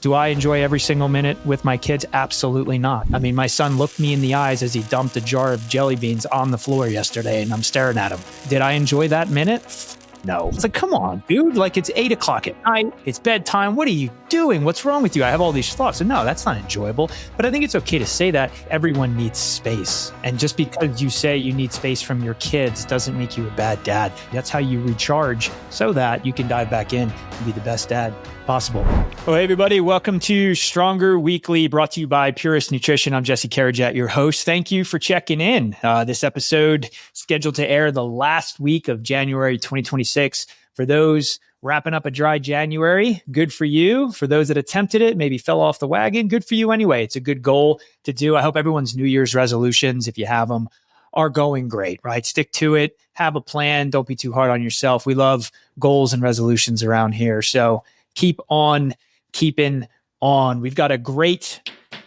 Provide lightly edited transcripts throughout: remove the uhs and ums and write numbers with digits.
Do I enjoy every single minute with my kids? Absolutely not. I mean, my son looked me in the eyes as he dumped a jar of jelly beans on the floor yesterday, and I'm staring at him. Did I enjoy that minute? No. It's like, come on, dude. Like, it's 8 o'clock at night. It's bedtime. What are you doing? What's wrong with you? I have all these thoughts. And no, that's not enjoyable. But I think it's okay to say that everyone needs space. And just because you say you need space from your kids doesn't make you a bad dad. That's how you recharge so that you can dive back in and be the best dad possible. Well, hey, everybody. Welcome to Stronger Weekly, brought to you by Purist Nutrition. I'm Jesse Karajat, your host. Thank you for checking in. This episode scheduled to air the last week of January 2026. For those wrapping up a dry January, good for you. For those that attempted it, maybe fell off the wagon, good for you anyway. It's a good goal to do. I hope everyone's New Year's resolutions, if you have them, are going great, right? Stick to it. Have a plan. Don't be too hard on yourself. We love goals and resolutions around here. So keep on keeping on. We've got a great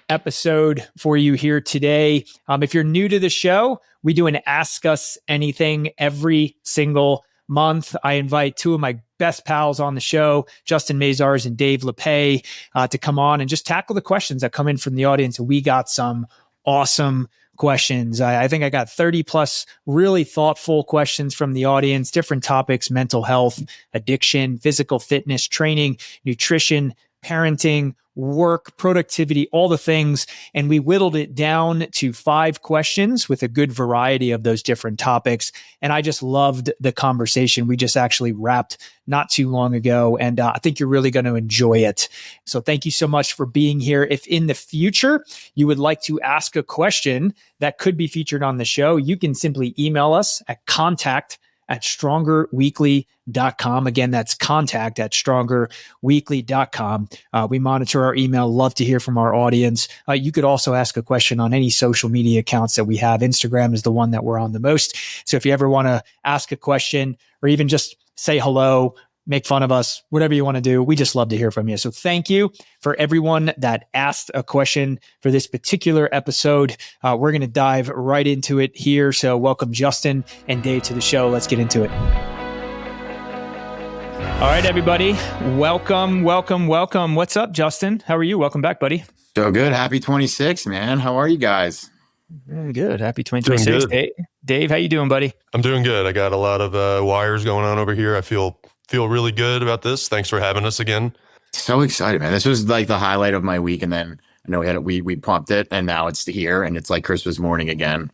episode for you here today. If you're new to the show, we do an Ask Us Anything every single month. I invite two of my best pals on the show, Justin Maziarz and Dave Lipay, to come on and just tackle the questions that come in from the audience. And we got some awesome questions. I think I got 30 plus really thoughtful questions from the audience, different topics: mental health, addiction, physical fitness, training, nutrition, parenting, work, productivity, all the things. And we whittled it down to 5 questions with a good variety of those different topics. And I just loved the conversation. We just actually wrapped not too long ago. And I think you're really going to enjoy it. So thank you so much for being here. If in the future you would like to ask a question that could be featured on the show, you can simply email us at contact@strongerweekly.com. Again, that's contact@strongerweekly.com. We monitor our email. Love to hear from our audience. You could also ask a question on any social media accounts that we have. Instagram is the one that we're on the most. So if you ever want to ask a question or even just say hello, make fun of us, whatever you want to do, we just love to hear from you. So thank you for everyone that asked a question for this particular episode. We're going to dive right into it here. So welcome Justin and Dave to the show. Let's get into it. All right, everybody. Welcome. What's up, Justin? How are you? Welcome back, buddy. So good. Happy 26, man. How are you guys? Very good. Happy 2026. Dave, how you doing, buddy? I'm doing good. I got a lot of wires going on over here. I feel really good about this. Thanks for having us again. So excited, man. This was like the highlight of my week. And then I know we pumped it and now it's here and it's like Christmas morning again.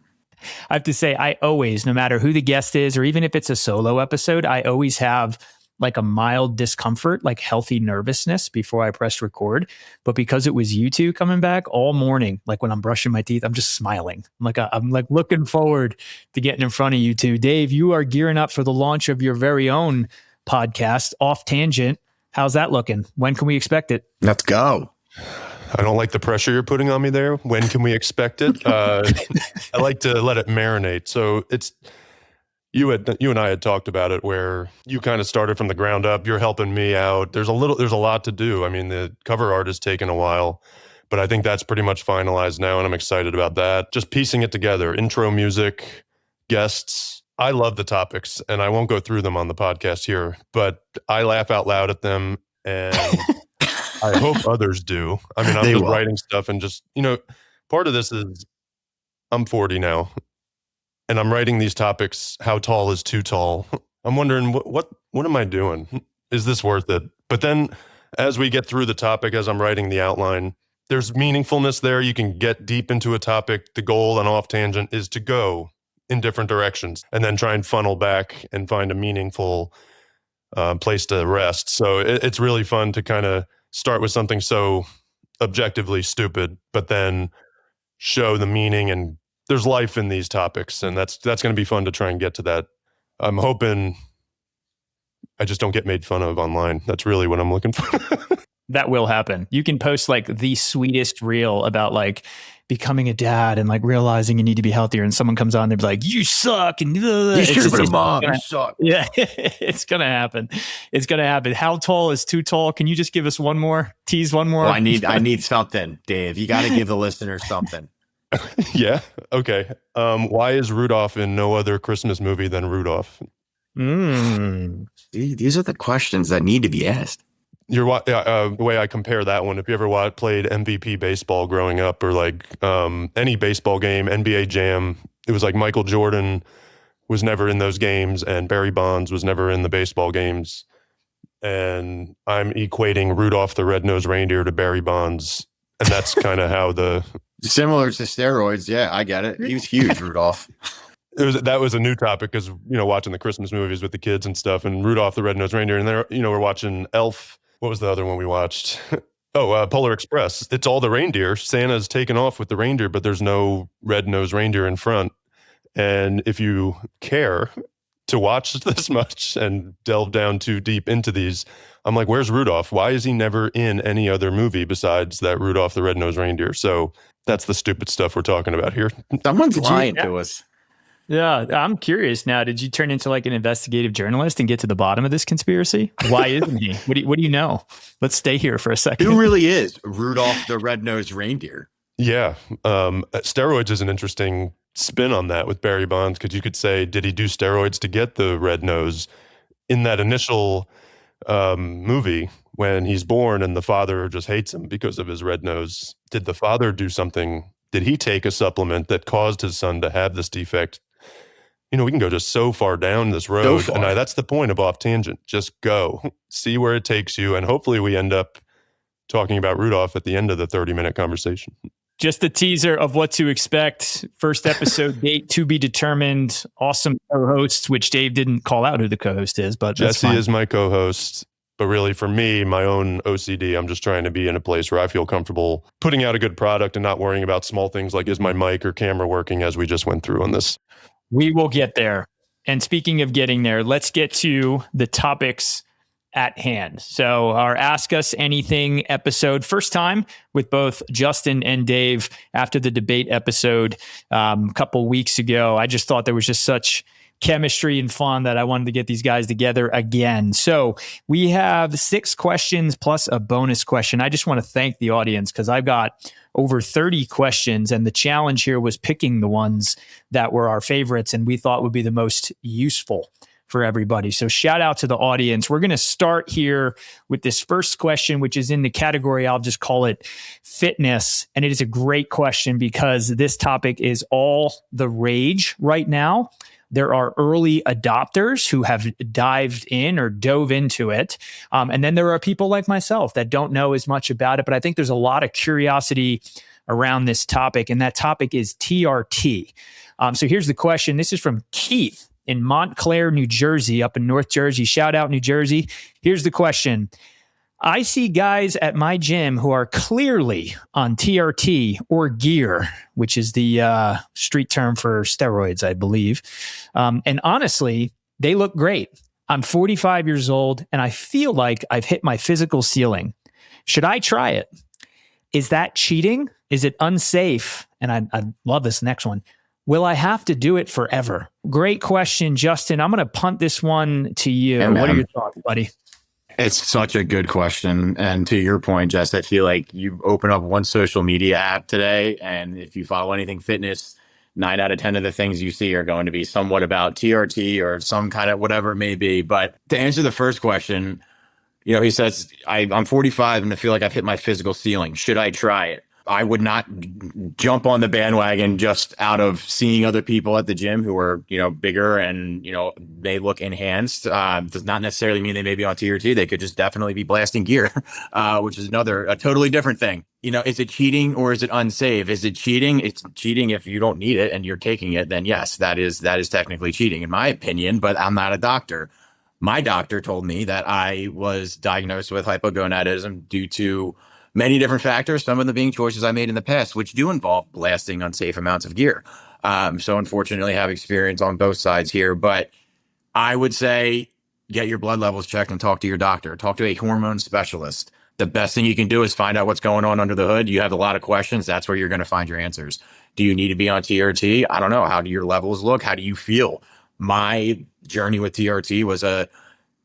I have to say, I always, no matter who the guest is, or even if it's a solo episode, I always have like a mild discomfort, like healthy nervousness before I press record. But because it was you two coming back all morning, like when I'm brushing my teeth, I'm just smiling. I'm like looking forward to getting in front of you two. Dave, you are gearing up for the launch of your very own podcast, Off Tangent. How's that looking? When can we expect it? Let's go. I don't like the pressure you're putting on me there. When can we expect it? I like to let it marinate. So it's you and I had talked about it where you kind of started from the ground up. You're helping me out. There's a lot to do. I mean, the cover art has taken a while, but I think that's pretty much finalized now, and I'm excited about that. Just piecing it together, intro music, guests. I love the topics, and I won't go through them on the podcast here, but I laugh out loud at them, and I hope others do. I mean, I'm just writing stuff and just, part of this is I'm 40 now, and I'm writing these topics. How tall is too tall? I'm wondering, what am I doing? Is this worth it? But then as we get through the topic, as I'm writing the outline, there's meaningfulness there. You can get deep into a topic. The goal on Off Tangent is to go in different directions and then try and funnel back and find a meaningful place to rest. So it's really fun to kind of start with something so objectively stupid, but then show the meaning, and there's life in these topics, and that's going to be fun to try and get to that. I'm hoping I just don't get made fun of online. That's really what I'm looking for. That will happen. You can post like the sweetest reel about like becoming a dad and like realizing you need to be healthier, and someone comes on, they're like, "You suck," and you should have been a mom. You suck. Yeah, it's gonna happen. It's gonna happen. How tall is too tall? Can you just give us one more? Tease one more. Well, I need something, Dave. You got to give the listeners something. Yeah. Okay. Why is Rudolph in no other Christmas movie than Rudolph? These are the questions that need to be asked. The way I compare that one, if you ever played MVP baseball growing up, or like any baseball game, NBA Jam, it was like Michael Jordan was never in those games and Barry Bonds was never in the baseball games. And I'm equating Rudolph the Red-Nosed Reindeer to Barry Bonds. And that's kind of how similar to steroids. Yeah, I get it. He was huge, Rudolph. That was a new topic because, watching the Christmas movies with the kids and stuff, and Rudolph the Red-Nosed Reindeer. And then, we're watching Elf. What was the other one we watched? Polar Express. It's all the reindeer. Santa's taken off with the reindeer, but there's no red-nosed reindeer in front. And if you care to watch this much and delve down too deep into these, I'm like, where's Rudolph? Why is he never in any other movie besides that Rudolph the Red-Nosed Reindeer? So that's the stupid stuff we're talking about here. Someone's lying to us. Yeah, I'm curious now. Did you turn into like an investigative journalist and get to the bottom of this conspiracy? Why isn't he? What do you know? Let's stay here for a second. Who really is Rudolph the Red-Nosed Reindeer? Yeah. Steroids is an interesting spin on that with Barry Bonds, because you could say, did he do steroids to get the red nose? In that initial movie, when he's born and the father just hates him because of his red nose, did the father do something? Did he take a supplement that caused his son to have this defect? We can go just so far down this road. And that's the point of Off Tangent. Just go. See where it takes you. And hopefully we end up talking about Rudolph at the end of the 30-minute conversation. Just a teaser of what to expect. First episode date to be determined. Awesome co-hosts, which Dave didn't call out who the co-host is, but Jesse is my co-host. But really, for me, my own OCD, I'm just trying to be in a place where I feel comfortable putting out a good product and not worrying about small things like, is my mic or camera working, as we just went through on this. We will get there. And speaking of getting there, let's get to the topics at hand. So our Ask Us Anything episode, first time with both Justin and Dave after the debate episode a couple weeks ago. I just thought there was just such chemistry and fun that I wanted to get these guys together again. So we have 6 questions plus a bonus question. I just want to thank the audience because I've got over 30 questions, and the challenge here was picking the ones that were our favorites and we thought would be the most useful for everybody. So shout out to the audience. We're going to start here with this first question, which is in the category, I'll just call it fitness. And it is a great question because this topic is all the rage right now. There are early adopters who have dived in or dove into it. And then there are people like myself that don't know as much about it, but I think there's a lot of curiosity around this topic. And that topic is TRT. So here's the question. This is from Keith in Montclair, New Jersey, up in North Jersey. Shout out, New Jersey. Here's the question. I see guys at my gym who are clearly on TRT or gear, which is the street term for steroids, I believe. And honestly, they look great. I'm 45 years old and I feel like I've hit my physical ceiling. Should I try it? Is that cheating? Is it unsafe? And I love this next one. Will I have to do it forever? Great question, Justin. I'm going to punt this one to you. Yeah, what are your thoughts, buddy? It's such a good question. And to your point, Jess, I feel like you open up one social media app today, and if you follow anything fitness, 9 out of 10 of the things you see are going to be somewhat about TRT or some kind of whatever it may be. But to answer the first question, he says, I'm 45 and I feel like I've hit my physical ceiling. Should I try it? I would not jump on the bandwagon just out of seeing other people at the gym who are, bigger and, they look enhanced. Does not necessarily mean they may be on TRT. They could just definitely be blasting gear, which is a totally different thing. Is it cheating or is it unsafe? Is it cheating? It's cheating if you don't need it and you're taking it, then yes, that is technically cheating in my opinion, but I'm not a doctor. My doctor told me that I was diagnosed with hypogonadism due to many different factors, some of them being choices I made in the past, which do involve blasting unsafe amounts of gear. So unfortunately, I have experience on both sides here, but I would say get your blood levels checked and talk to your doctor. Talk to a hormone specialist. The best thing you can do is find out what's going on under the hood. You have a lot of questions. That's where you're going to find your answers. Do you need to be on TRT? I don't know. How do your levels look? How do you feel? My journey with TRT was a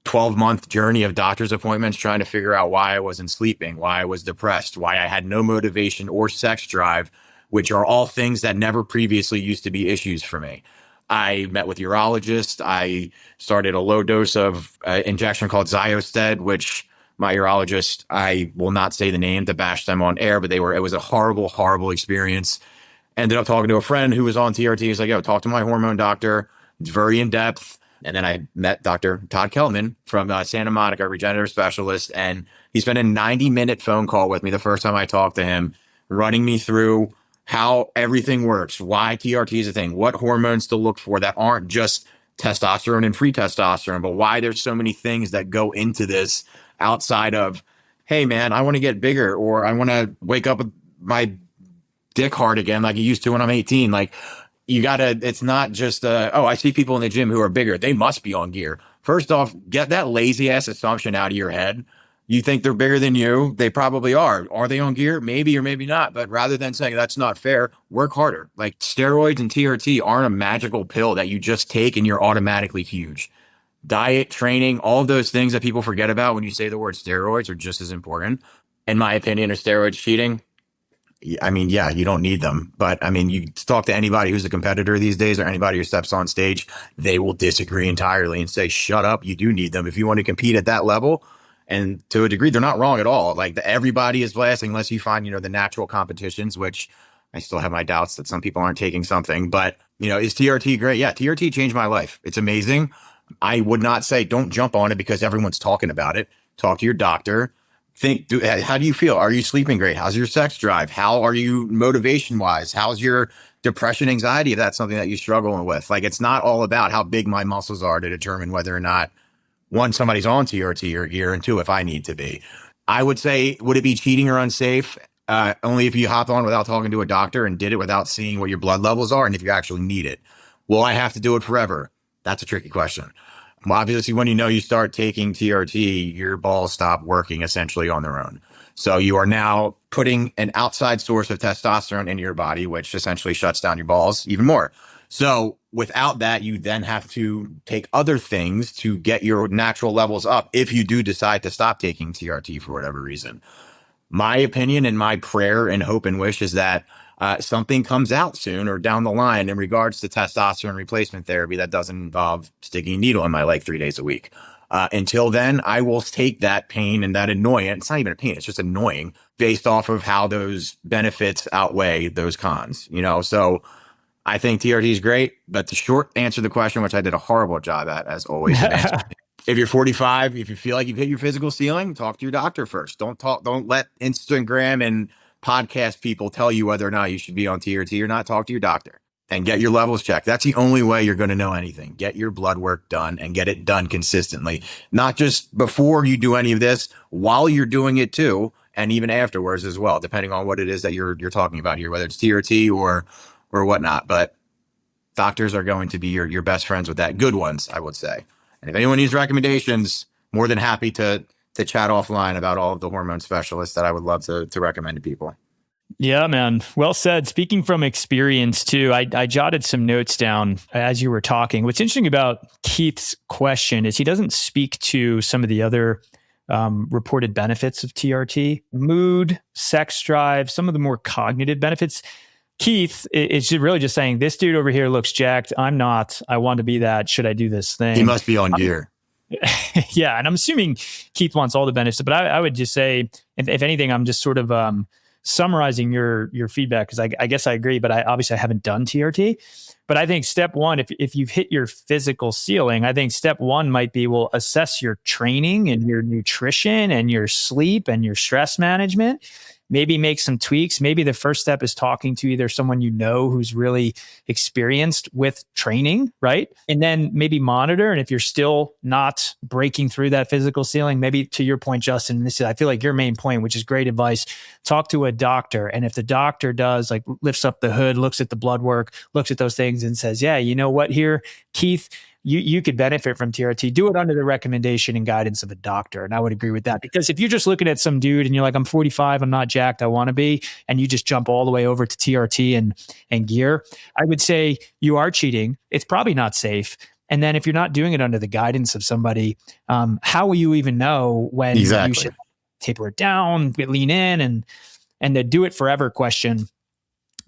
12-month journey of doctor's appointments trying to figure out why I wasn't sleeping, why I was depressed, why I had no motivation or sex drive, which are all things that never previously used to be issues for me. I met with urologists. I started a low dose of injection called Zyosted, which my urologist. I will not say the name to bash them on air, but it was a horrible, horrible experience. Ended up talking to a friend who was on TRT. He's like, yo, talk to my hormone doctor. It's very in depth. And then I met Dr. Todd Kelman from Santa Monica, regenerative specialist. And he spent a 90-minute phone call with me the first time I talked to him, running me through how everything works, why TRT is a thing, what hormones to look for that aren't just testosterone and free testosterone, but why there's so many things that go into this outside of, hey, man, I want to get bigger, or I want to wake up with my dick hard again like I used to when I'm 18. Like, it's not just, I see people in the gym who are bigger. They must be on gear. First off, get that lazy ass assumption out of your head. You think they're bigger than you. They probably are. Are they on gear? Maybe or maybe not. But rather than saying that's not fair, work harder. Like, steroids and TRT aren't a magical pill that you just take and you're automatically huge. Diet, training, all of those things that people forget about when you say the word steroids are just as important. In my opinion, are steroids cheating? I mean, yeah, you don't need them. But I mean, you talk to anybody who's a competitor these days or anybody who steps on stage, they will disagree entirely and say, shut up, you do need them if you want to compete at that level. And to a degree, they're not wrong at all. Like, everybody is blasting unless you find, the natural competitions, which I still have my doubts that some people aren't taking something. But, is TRT great? Yeah, TRT changed my life. It's amazing. I would not say don't jump on it because everyone's talking about it. Talk to your doctor. How do you feel? Are you sleeping great? How's your sex drive? How are you motivation wise? How's your depression, anxiety? If that's something that you're struggling with, like, it's not all about how big my muscles are to determine whether or not, one, somebody's on TRT or gear, and two, if I need to be. I would say, would it be cheating or unsafe? Only if you hopped on without talking to a doctor and did it without seeing what your blood levels are and if you actually need it. Will I have to do it forever? That's a tricky question. Well, obviously, when you start taking TRT, your balls stop working essentially on their own. So you are now putting an outside source of testosterone into your body, which essentially shuts down your balls even more. So without that, you then have to take other things to get your natural levels up if you do decide to stop taking TRT for whatever reason. My opinion and my prayer and hope and wish is that something comes out soon or down the line in regards to testosterone replacement therapy that doesn't involve sticking a needle in my leg 3 days a week. Until then, I will take that pain and that annoyance. It's not even a pain. It's just annoying based off of how those benefits outweigh those cons, So I think TRT is great, but the short answer to the question, which I did a horrible job at, as always, if you're 45, if you feel like you've hit your physical ceiling, talk to your doctor first. Don't let Instagram and podcast people tell you whether or not you should be on TRT or not. Talk to your doctor and get your levels checked. That's the only way you're going to know anything. Get your blood work done and get it done consistently, not just before you do any of this, while you're doing it too, and even afterwards as well, depending on what it is that you're talking about here, whether it's TRT or whatnot. But doctors are going to be your best friends with that. Good ones, I would say. And if anyone needs recommendations, more than happy to chat offline about all of the hormone specialists that I would love to recommend to people. Yeah, man. Well said. Speaking from experience too, I jotted some notes down as you were talking. What's interesting about Keith's question is he doesn't speak to some of the other reported benefits of TRT, mood, sex drive, some of the more cognitive benefits. Keith is really just saying, this dude over here looks jacked. I'm not. I want to be that. Should I do this thing? He must be on gear. Yeah. And I'm assuming Keith wants all the benefits, but I would just say, if anything, I'm just sort of summarizing your feedback, because I guess I agree, but I haven't done TRT. But I think step one, if you've hit your physical ceiling, I think step one might be, well, assess your training and your nutrition and your sleep and your stress management. Maybe make some tweaks. Maybe the first step is talking to either someone who's really experienced with training, right? And then maybe monitor. And if you're still not breaking through that physical ceiling, maybe to your point, Justin, I feel like your main point, which is great advice, talk to a doctor. And if the doctor does, like, lifts up the hood, looks at the blood work, looks at those things and says, yeah, you know what here, Keith, you could benefit from TRT, do it under the recommendation and guidance of a doctor. And I would agree with that, because if you're just looking at some dude and you're like, I'm 45, I'm not jacked, I want to be, and you just jump all the way over to TRT and gear, I would say you are cheating. It's probably not safe. And then if you're not doing it under the guidance of somebody, how will you even know when you should taper it down, lean in, and the do it forever question?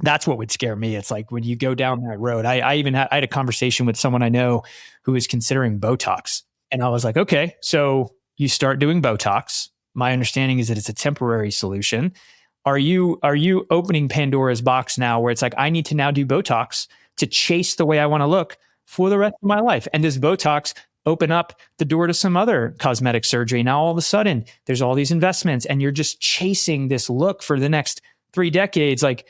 That's what would scare me. It's like when you go down that road. I had a conversation with someone I know who is considering Botox. And I was like, okay, so you start doing Botox My understanding is that it's a temporary solution. Are you opening Pandora's box now where it's like, I need to now do Botox to chase the way I want to look for the rest of my life? And does Botox open up the door to some other cosmetic surgery? Now, all of a sudden, there's all these investments and you're just chasing this look for the next 3 decades. Like,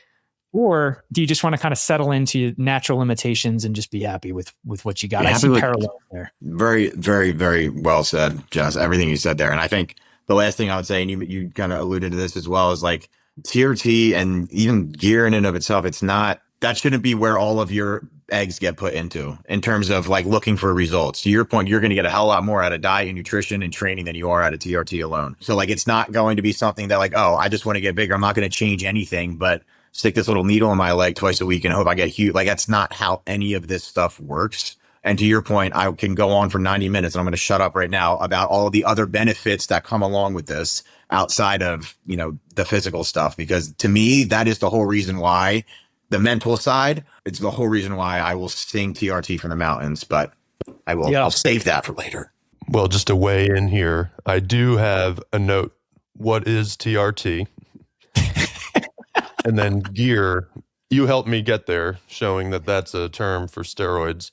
or do you just want to kind of settle into natural limitations and just be happy with what you got? Be I happy see with- parallels there. Very, very, very well said, Jess. Everything you said there. And I think the last thing I would say, and you kind of alluded to this as well, is like TRT and even gear in and of itself, that shouldn't be where all of your eggs get put into in terms of like looking for results. To your point, you're going to get a hell lot more out of diet and nutrition and training than you are out of TRT alone. So like, it's not going to be something that like, oh, I just want to get bigger. I'm not going to change anything, but stick this little needle in my leg twice a week and hope I get huge. Like, that's not how any of this stuff works. And to your point, I can go on for 90 minutes and I'm going to shut up right now about all of the other benefits that come along with this outside of, the physical stuff. Because to me, that is the whole reason why the mental side, it's the whole reason why I will sing TRT from the mountains, but I'll save that for later. Well, just to weigh in here, I do have a note. What is TRT? And then gear. You helped me get there, showing that that's a term for steroids.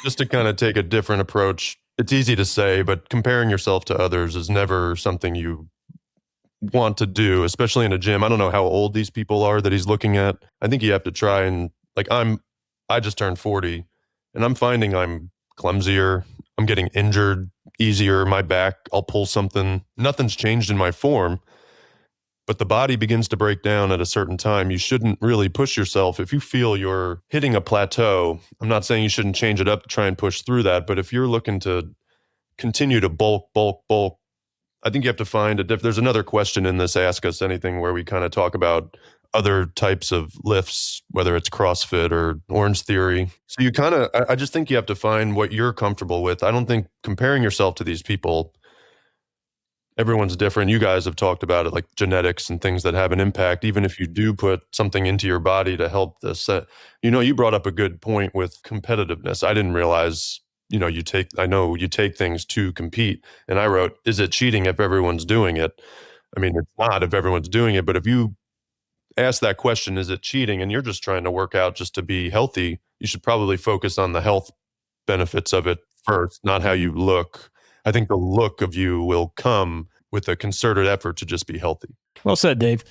Just to kind of take a different approach. It's easy to say, but comparing yourself to others is never something you want to do, especially in a gym. I don't know how old these people are that he's looking at. I think you have to try and I just turned 40 and I'm finding I'm clumsier. I'm getting injured easier. My back, I'll pull something. Nothing's changed in my form, but the body begins to break down at a certain time. You shouldn't really push yourself. If you feel you're hitting a plateau, I'm not saying you shouldn't change it up to try and push through that, but if you're looking to continue to bulk, I think you have to find there's another question in this Ask Us Anything where we kind of talk about other types of lifts, whether it's CrossFit or Orange Theory. So you I just think you have to find what you're comfortable with. I don't think comparing yourself to these people, everyone's different. You guys have talked about it, like genetics and things that have an impact, even if you do put something into your body to help this. You brought up a good point with competitiveness. I didn't realize, you take things to compete. And I wrote, is it cheating if everyone's doing it? I mean, it's not if everyone's doing it, but if you ask that question, is it cheating? And you're just trying to work out just to be healthy, you should probably focus on the health benefits of it first, not how you look. I think the look of you will come with a concerted effort to just be healthy. Well said, Dave.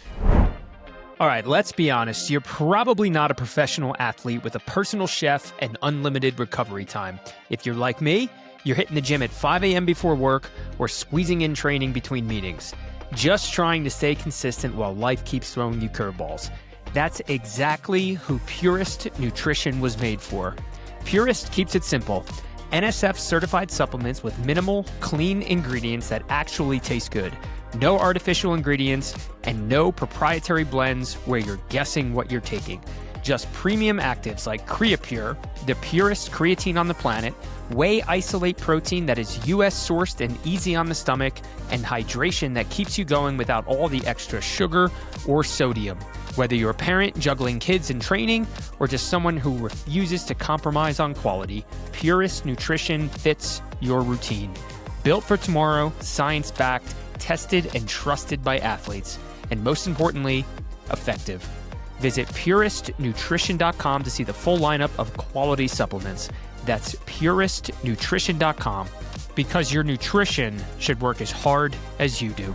All right, let's be honest. You're probably not a professional athlete with a personal chef and unlimited recovery time. If you're like me, you're hitting the gym at 5 a.m. before work or squeezing in training between meetings, just trying to stay consistent while life keeps throwing you curveballs. That's exactly who Purist Nutrition was made for. Purist keeps it simple. NSF certified supplements with minimal, clean ingredients that actually taste good. No artificial ingredients and no proprietary blends where you're guessing what you're taking. Just premium actives like Creapure, the purest creatine on the planet, whey isolate protein that is US sourced and easy on the stomach, and hydration that keeps you going without all the extra sugar or sodium. Whether you're a parent juggling kids and training, or just someone who refuses to compromise on quality, Purist Nutrition fits your routine. Built for tomorrow, science-backed, tested and trusted by athletes, and most importantly, effective. Visit puristnutrition.com to see the full lineup of quality supplements. That's puristnutrition.com, because your nutrition should work as hard as you do.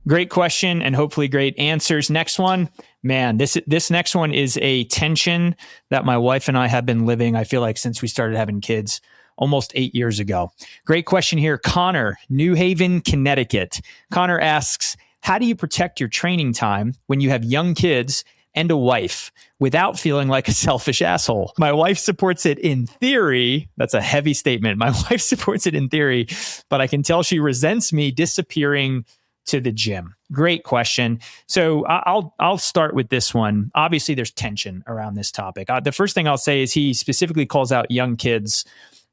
Great question and hopefully great answers. Next one, man, this next one is a tension that my wife and I have been living, I feel like, since we started having kids almost 8 years ago. Great question here. Connor, New Haven, Connecticut. Connor asks, how do you protect your training time when you have young kids and a wife without feeling like a selfish asshole? My wife supports it in theory. That's a heavy statement. My wife supports it in theory, but I can tell she resents me disappearing to the gym. Great question. So I'll start with this one. Obviously, there's tension around this topic. The first thing I'll say is he specifically calls out young kids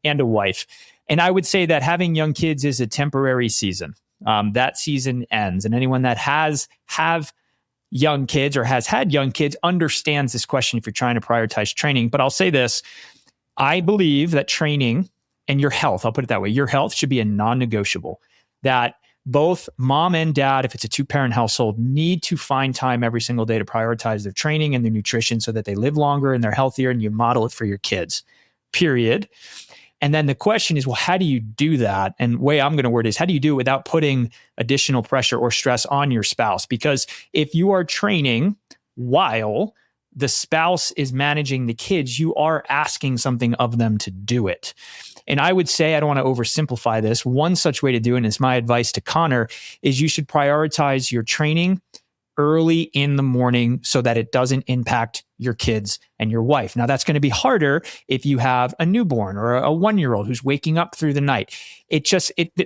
and a wife. And I would say that having young kids is a temporary season. That season ends. And anyone that have young kids or has had young kids understands this question if you're trying to prioritize training. But I'll say this, I believe that training and your health, I'll put it that way, your health should be a non-negotiable. That both mom and dad, if it's a 2-parent household, need to find time every single day to prioritize their training and their nutrition so that they live longer and they're healthier, and you model it for your kids, period. And then the question is, well, how do you do that? And the way I'm going to word it is, how do you do it without putting additional pressure or stress on your spouse? Because if you are training while the spouse is managing the kids, you are asking something of them to do it. And I would say, I don't want to oversimplify this, one such way to do it, and it's my advice to Connor, is you should prioritize your training early in the morning so that it doesn't impact your kids and your wife. Now, that's going to be harder if you have a newborn or a 1-year-old who's waking up through the night.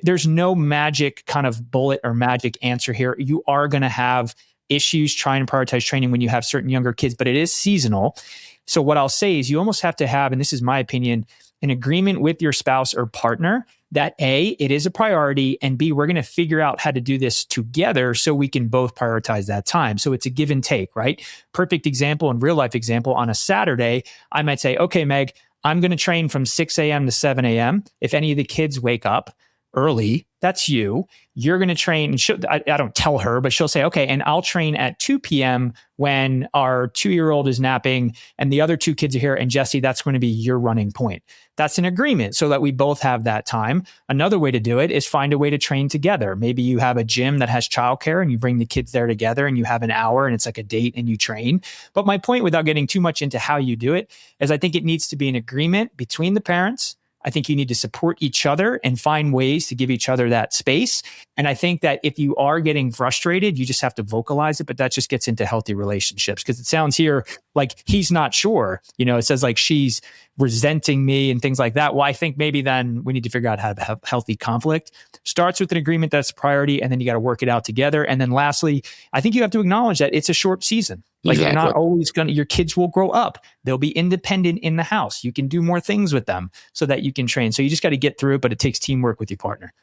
There's no magic kind of bullet or magic answer here. You are going to have issues trying to prioritize training when you have certain younger kids, but it is seasonal. So what I'll say is you almost have to have, and this is my opinion, an agreement with your spouse or partner that A, it is a priority, and B, we're going to figure out how to do this together so we can both prioritize that time. So it's a give and take, right? Perfect example and real life example. On a Saturday, I might say, okay, Meg, I'm going to train from 6 a.m. to 7 a.m. If any of the kids wake up early, that's you. You're going to train. I don't tell her, but she'll say, okay, and I'll train at 2 p.m. when our 2-year-old is napping and the other 2 kids are here. And Jesse, that's going to be your running point. That's an agreement so that we both have that time. Another way to do it is find a way to train together. Maybe you have a gym that has childcare and you bring the kids there together and you have an hour and it's like a date and you train. But my point, without getting too much into how you do it, is I think it needs to be an agreement between the parents. I think you need to support each other and find ways to give each other that space. And I think that if you are getting frustrated, you just have to vocalize it, but that just gets into healthy relationships, because it sounds here like he's not sure. It says like she's resenting me and things like that. Well, I think maybe then we need to figure out how to have healthy conflict. Starts with an agreement that's a priority, and then you got to work it out together. And then lastly, I think you have to acknowledge that it's a short season. Like You're not always your kids will grow up. They'll be independent in the house. You can do more things with them so that you can train. So you just got to get through it, but it takes teamwork with your partner.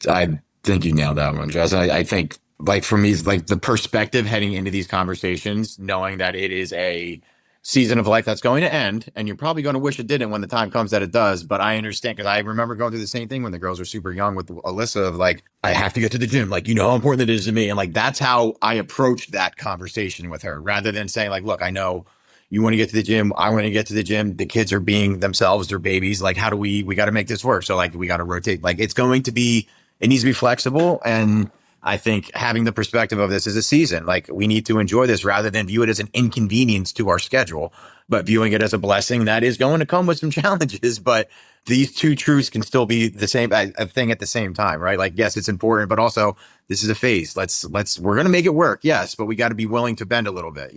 I think you nailed that one, Jess. I think, like, for me, like, the perspective heading into these conversations, knowing that it is a season of life that's going to end, and you're probably going to wish it didn't when the time comes that it does. But I understand, because I remember going through the same thing when the girls were super young with Alyssa, of like, I have to get to the gym. Like, how important it is to me. And like, that's how I approached that conversation with her, rather than saying like, look, I know you want to get to the gym. I want to get to the gym. The kids are being themselves. They're babies. Like, how do we got to make this work. So like, we got to rotate. Like, it needs to be flexible. And I think having the perspective of this as a season, like, we need to enjoy this rather than view it as an inconvenience to our schedule, but viewing it as a blessing that is going to come with some challenges. But these two truths can still be the same a thing at the same time, right? Like, yes, it's important, but also this is a phase. We're going to make it work. Yes. But we got to be willing to bend a little bit,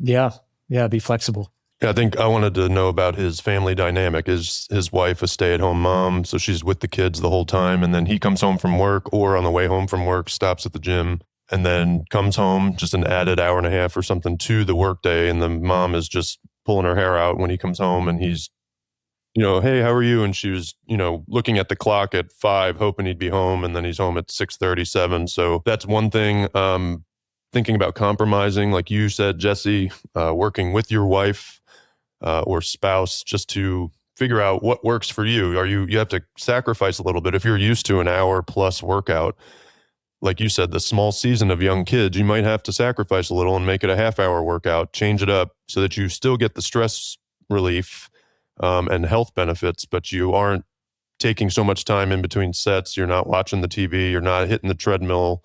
Yeah. Yeah. Be flexible. I think I wanted to know about his family dynamic. Is his wife a stay-at-home mom, so she's with the kids the whole time, and then he comes home from work, or on the way home from work, stops at the gym, and then comes home, just an added hour and a half or something to the workday, and the mom is just pulling her hair out when he comes home, and he's, hey, how are you? And she was, looking at the clock at 5, hoping he'd be home, and then he's home at 6:37. So that's one thing. Thinking about compromising, like you said, Jesse, working with your wife or spouse, just to figure out what works for you. You have to sacrifice a little bit. If you're used to an hour plus workout, like you said, the small season of young kids, you might have to sacrifice a little and make it a half-hour workout, change it up so that you still get the stress relief and health benefits, but you aren't taking so much time in between sets. You're not watching the TV. You're not hitting the treadmill.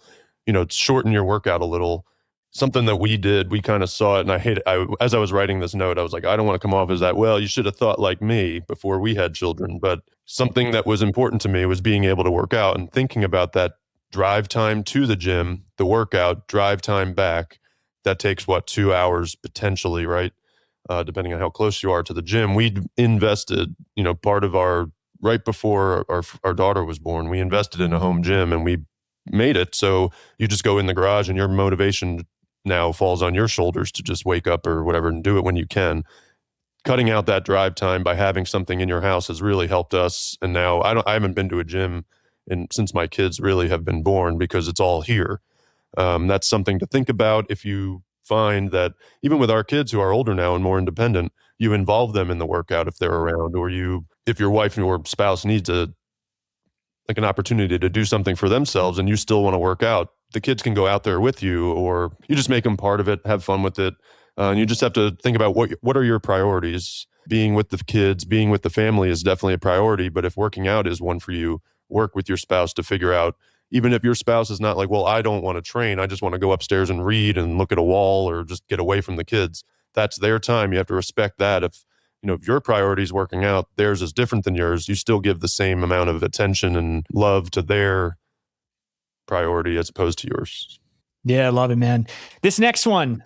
Shorten your workout a little. Something that we did, we kind of saw it, and I hate it. As I was writing this note, I was like, I don't want to come off as that, well, you should have thought like me before we had children. But something that was important to me was being able to work out, and thinking about that drive time to the gym, the workout, drive time back. That takes 2 hours potentially, right? Depending on how close you are to the gym. We invested, part of right before our daughter was born, we invested in a home gym, and we made it so you just go in the garage and your motivation now falls on your shoulders to just wake up or whatever and do it when you can. Cutting out that drive time by having something in your house has really helped us. And now I haven't been to a gym since my kids really have been born, because it's all here. That's something to think about. If you find that even with our kids who are older now and more independent, you involve them in the workout if they're around, or if your wife or spouse needs like an opportunity to do something for themselves and you still want to work out, the kids can go out there with you, or you just make them part of it, have fun with it. And you just have to think about what are your priorities. Being with the kids, being with the family is definitely a priority. But if working out is one for you, work with your spouse to figure out, even if your spouse is not like, well, I don't want to train, I just want to go upstairs and read and look at a wall or just get away from the kids. That's their time. You have to respect that. If your priority is working out, theirs is different than yours, you still give the same amount of attention and love to their priority as opposed to yours. Yeah, I love it, man. This next one,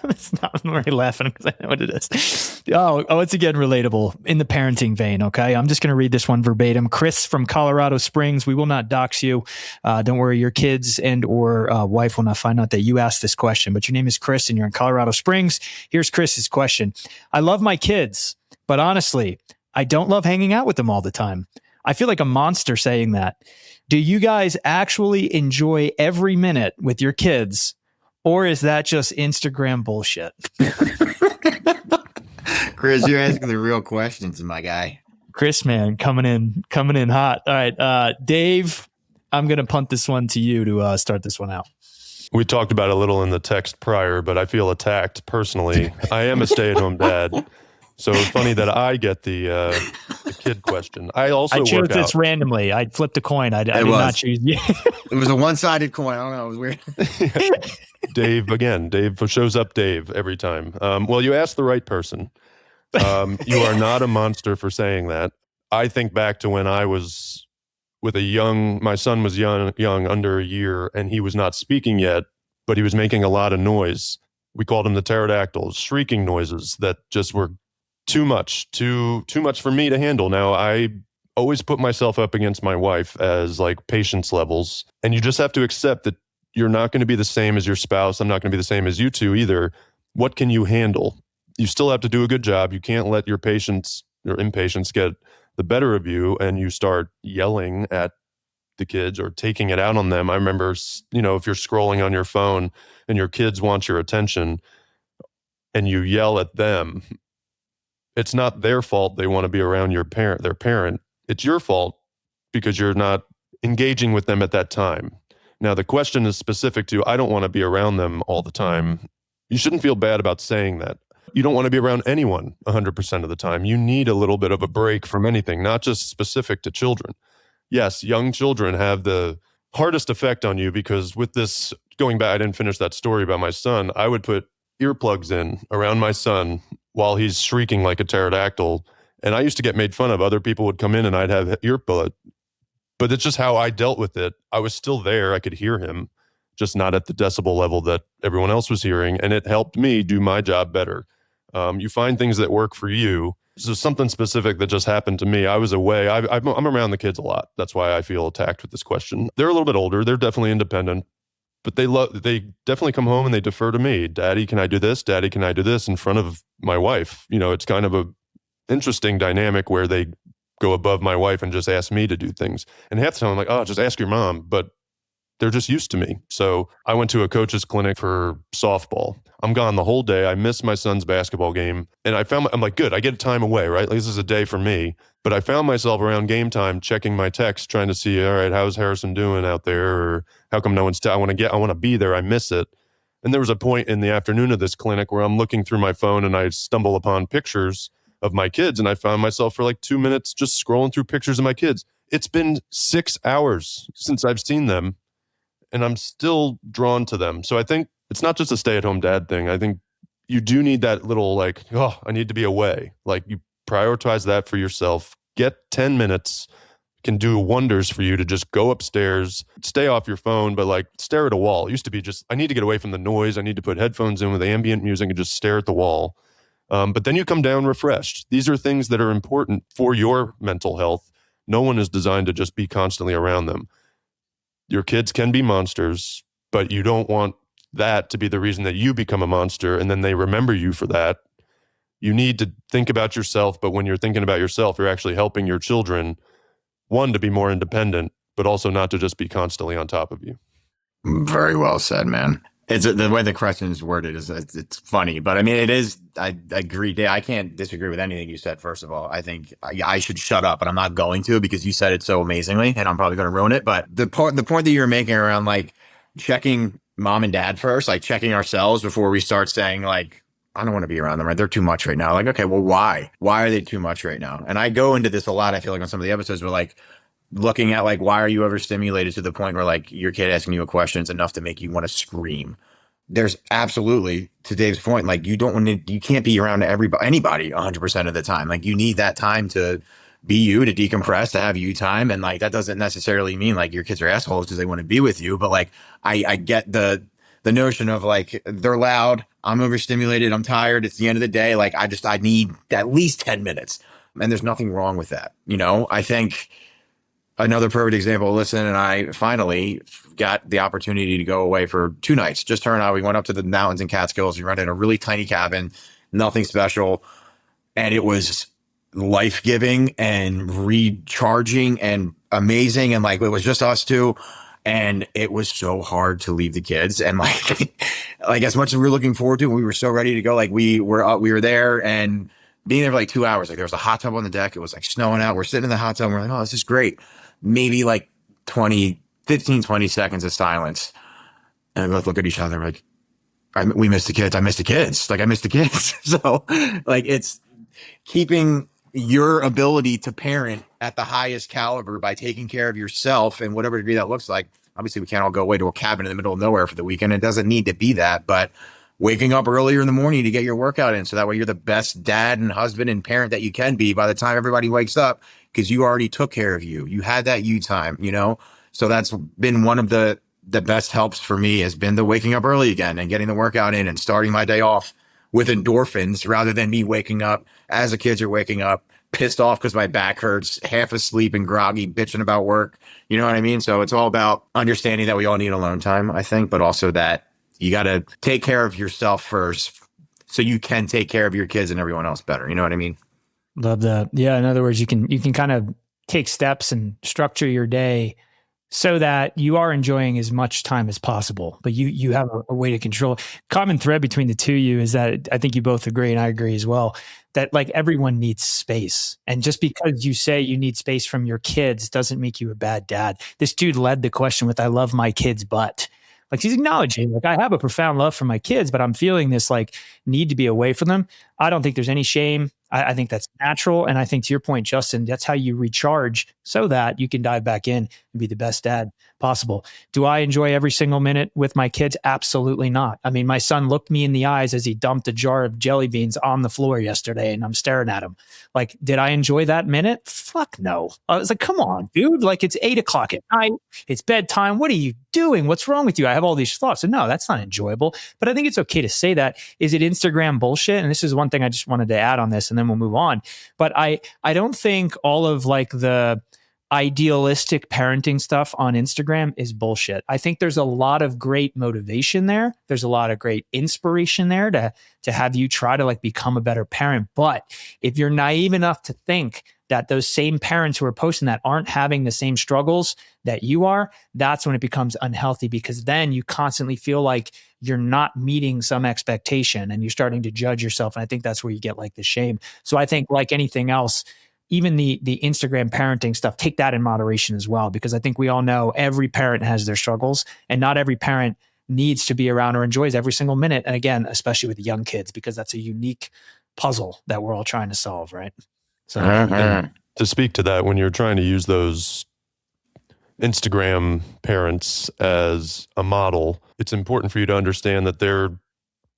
it's not, I'm already laughing because I know what it is. Oh, it's again relatable in the parenting vein. Okay. I'm just going to read this one verbatim. Chris from Colorado Springs. We will not dox you. Don't worry. Your kids and or wife will not find out that you asked this question, but your name is Chris and you're in Colorado Springs. Here's Chris's question. I love my kids, but honestly, I don't love hanging out with them all the time. I feel like a monster saying that. Do you guys actually enjoy every minute with your kids, or is that just Instagram bullshit? Chris, you're asking the real questions, my guy. Chris, man, coming in hot. All right, Dave, I'm going to punt this one to you to start this one out. We talked about it a little in the text prior, but I feel attacked personally. I am a stay-at-home dad. So it's funny that I get the kid question. I chose this randomly. I flipped a coin. I did not choose you. It was a one-sided coin. I don't know. It was weird. Dave shows up every time. Well, you asked the right person. You are not a monster for saying that. I think back to when I was with my son was young, under a year, and he was not speaking yet, but he was making a lot of noise. We called him the pterodactyls, shrieking noises that just were too much for me to handle. Now, I always put myself up against my wife as like patience levels. And you just have to accept that you're not going to be the same as your spouse. I'm not going to be the same as you two either. What can you handle? You still have to do a good job. You can't let your impatience get the better of you and you start yelling at the kids or taking it out on them. I remember, if you're scrolling on your phone and your kids want your attention and you yell at them, it's not their fault they want to be around their parent. It's your fault because you're not engaging with them at that time. Now, the question is specific to, I don't want to be around them all the time. You shouldn't feel bad about saying that. You don't want to be around anyone 100% of the time. You need a little bit of a break from anything, not just specific to children. Yes, young children have the hardest effect on you because with this, going back, I didn't finish that story about my son. I would put earplugs in around my son while he's shrieking like a pterodactyl. And I used to get made fun of. Other people would come in and I'd have earbuds. But it's just how I dealt with it. I was still there. I could hear him, just not at the decibel level that everyone else was hearing. And it helped me do my job better. You find things that work for you. So something specific that just happened to me. I was away. I'm around the kids a lot. That's why I feel attacked with this question. They're a little bit older. They're definitely independent. But they definitely come home and they defer to me. Daddy, can I do this? Daddy, can I do this? In front of my wife. It's kind of a interesting dynamic where they go above my wife and just ask me to do things. And half the time I'm like, oh, just ask your mom. But they're just used to me. So I went to a coach's clinic for softball. I'm gone the whole day. I missed my son's basketball game. And I'm like, good, I get time away, right? Like, this is a day for me. But I found myself around game time checking my text, trying to see, all right, how's Harrison doing out there? Or how come no one's I want to be there. I miss it. And there was a point in the afternoon of this clinic where I'm looking through my phone and I stumble upon pictures of my kids. And I found myself for like 2 minutes just scrolling through pictures of my kids. It's been 6 hours since I've seen them. And I'm still drawn to them. So I think it's not just a stay-at-home dad thing. I think you do need that little like, oh, I need to be away. Like, you prioritize that for yourself. Get 10 minutes can do wonders for you to just go upstairs, stay off your phone, but like stare at a wall. It used to be just, I need to get away from the noise. I need to put headphones in with ambient music and just stare at the wall. But then you come down refreshed. These are things that are important for your mental health. No one is designed to just be constantly around them. Your kids can be monsters, but you don't want that to be the reason that you become a monster and then they remember you for that. You need to think about yourself, but when you're thinking about yourself, you're actually helping your children, one, to be more independent, but also not to just be constantly on top of you. Very well said, man. It's the way the question is worded is it's funny, but I mean it is. I agree. I can't disagree with anything you said. First of all, I think I should shut up, but I'm not going to because you said it so amazingly, and I'm probably going to ruin it. But the point that you're making around like checking mom and dad first, like checking ourselves before we start saying like I don't want to be around them. Right? They're too much right now. Like okay, well why? Why are they too much right now? And I go into this a lot. I feel like on some of the episodes, we're like looking at like why are you overstimulated to the point where like your kid asking you a question is enough to make you want to scream. There's absolutely, to Dave's point, like you can't be around anybody 100% of the time. Like you need that time to be you, to decompress, to have you time. And like, that doesn't necessarily mean like your kids are assholes because they want to be with you. But like, I get the notion of like, they're loud, I'm overstimulated, I'm tired. It's the end of the day. Like I need at least 10 minutes and there's nothing wrong with that. You know, I think another perfect example, listen, and I finally got the opportunity to go away for 2 nights. Just her and I, we went up to the mountains in Catskills. We rented a really tiny cabin, nothing special. And it was life-giving and recharging and amazing. And like, it was just us two. And it was so hard to leave the kids. And like, like as much as we were looking forward to it, we were so ready to go. Like we were there and being there for like 2 hours, like there was a hot tub on the deck. It was like snowing out. We're sitting in the hot tub and we're like, oh, this is great. Maybe like 15, 20 seconds of silence. And we both look at each other like, we missed the kids. I missed the kids. Like I missed the kids. So like it's keeping your ability to parent at the highest caliber by taking care of yourself in whatever degree that looks like. Obviously we can't all go away to a cabin in the middle of nowhere for the weekend. It doesn't need to be that, but waking up earlier in the morning to get your workout in. So that way you're the best dad and husband and parent that you can be by the time everybody wakes up, because you already took care of you. You had that you time, you know? So that's been one of the best helps for me has been the waking up early again and getting the workout in and starting my day off with endorphins rather than me waking up as the kids are waking up, pissed off because my back hurts, half asleep and groggy, bitching about work. You know what I mean? So it's all about understanding that we all need alone time, I think, but also that you got to take care of yourself first so you can take care of your kids and everyone else better. You know what I mean? Love that. Yeah. In other words, you can kind of take steps and structure your day so that you are enjoying as much time as possible, but you have a way to control. Common thread between the two of you is that I think you both agree, and I agree as well, that like everyone needs space. And just because you say you need space from your kids doesn't make you a bad dad. This dude led the question with, I love my kids, but like he's acknowledging, like I have a profound love for my kids, but I'm feeling this like need to be away from them. I don't think there's any shame. I think that's natural. And I think to your point, Justin, that's how you recharge so that you can dive back in and be the best dad possible. Do I enjoy every single minute with my kids? Absolutely not. I mean, my son looked me in the eyes as he dumped a jar of jelly beans on the floor yesterday and I'm staring at him. Like, did I enjoy that minute? Fuck no. I was like, come on, dude. Like it's 8 o'clock at night. It's bedtime. What are you doing? What's wrong with you? I have all these thoughts. And no, that's not enjoyable. But I think it's okay to say that. Is it Instagram bullshit? And this is one thing I just wanted to add on this and then we'll move on. But I don't think all of like the idealistic parenting stuff on Instagram is bullshit. I think there's a lot of great motivation there. There's a lot of great inspiration there to have you try to like become a better parent. But if you're naive enough to think that those same parents who are posting that aren't having the same struggles that you are, that's when it becomes unhealthy, because then you constantly feel like you're not meeting some expectation and you're starting to judge yourself. And I think that's where you get like the shame. So I think like anything else, even the Instagram parenting stuff, take that in moderation as well, because I think we all know every parent has their struggles and not every parent needs to be around or enjoys every single minute. And again, especially with young kids, because that's a unique puzzle that we're all trying to solve, right? So to speak to that, when you're trying to use those Instagram parents as a model, it's important for you to understand that they're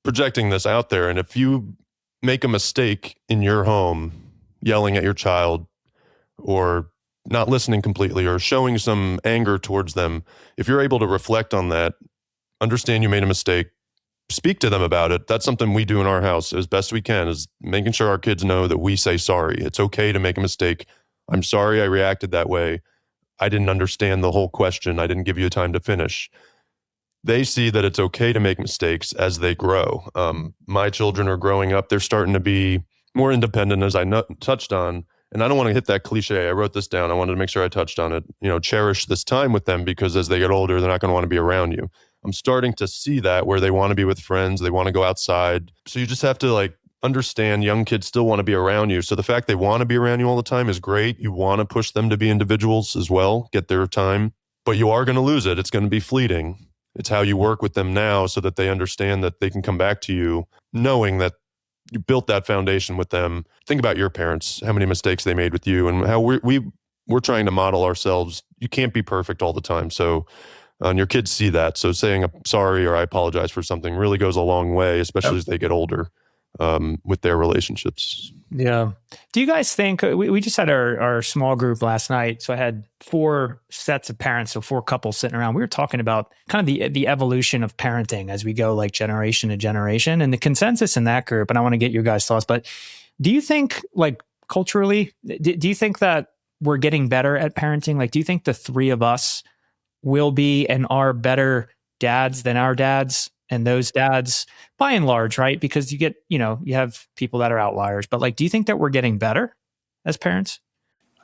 projecting this out there. And if you make a mistake in your home, yelling at your child or not listening completely or showing some anger towards them, if you're able to reflect on that, understand you made a mistake, speak to them about it. That's something we do in our house as best we can, is making sure our kids know that we say sorry. It's okay to make a mistake. I'm sorry I reacted that way. I didn't understand the whole question. I didn't give you time to finish. They see that it's okay to make mistakes as they grow. My children are growing up. They're starting to be more independent, as I touched on. And I don't want to hit that cliche. I wrote this down. I wanted to make sure I touched on it. You know, cherish this time with them, because as they get older, they're not going to want to be around you. I'm starting to see that where they want to be with friends, they want to go outside. So you just have to like understand young kids still want to be around you. So the fact they want to be around you all the time is great. You want to push them to be individuals as well, get their time, but you are going to lose it. It's going to be fleeting. It's how you work with them now so that they understand that they can come back to you knowing that you built that foundation with them. Think about your parents, how many mistakes they made with you, and how we're trying to model ourselves. You can't be perfect all the time. So and your kids see that. So saying I'm sorry or I apologize for something really goes a long way, especially as they get older with their relationships. Yeah. Do you guys think, we just had our small group last night. So I had 4 sets of parents, so 4 couples sitting around. We were talking about kind of the evolution of parenting as we go like generation to generation, and the consensus in that group. And I want to get your guys' thoughts, but do you think like culturally, do you think that we're getting better at parenting? Like, do you think the 3 of us will be and are better dads than our dads and those dads by and large, right? Because you get, you have people that are outliers, but like, do you think that we're getting better as parents?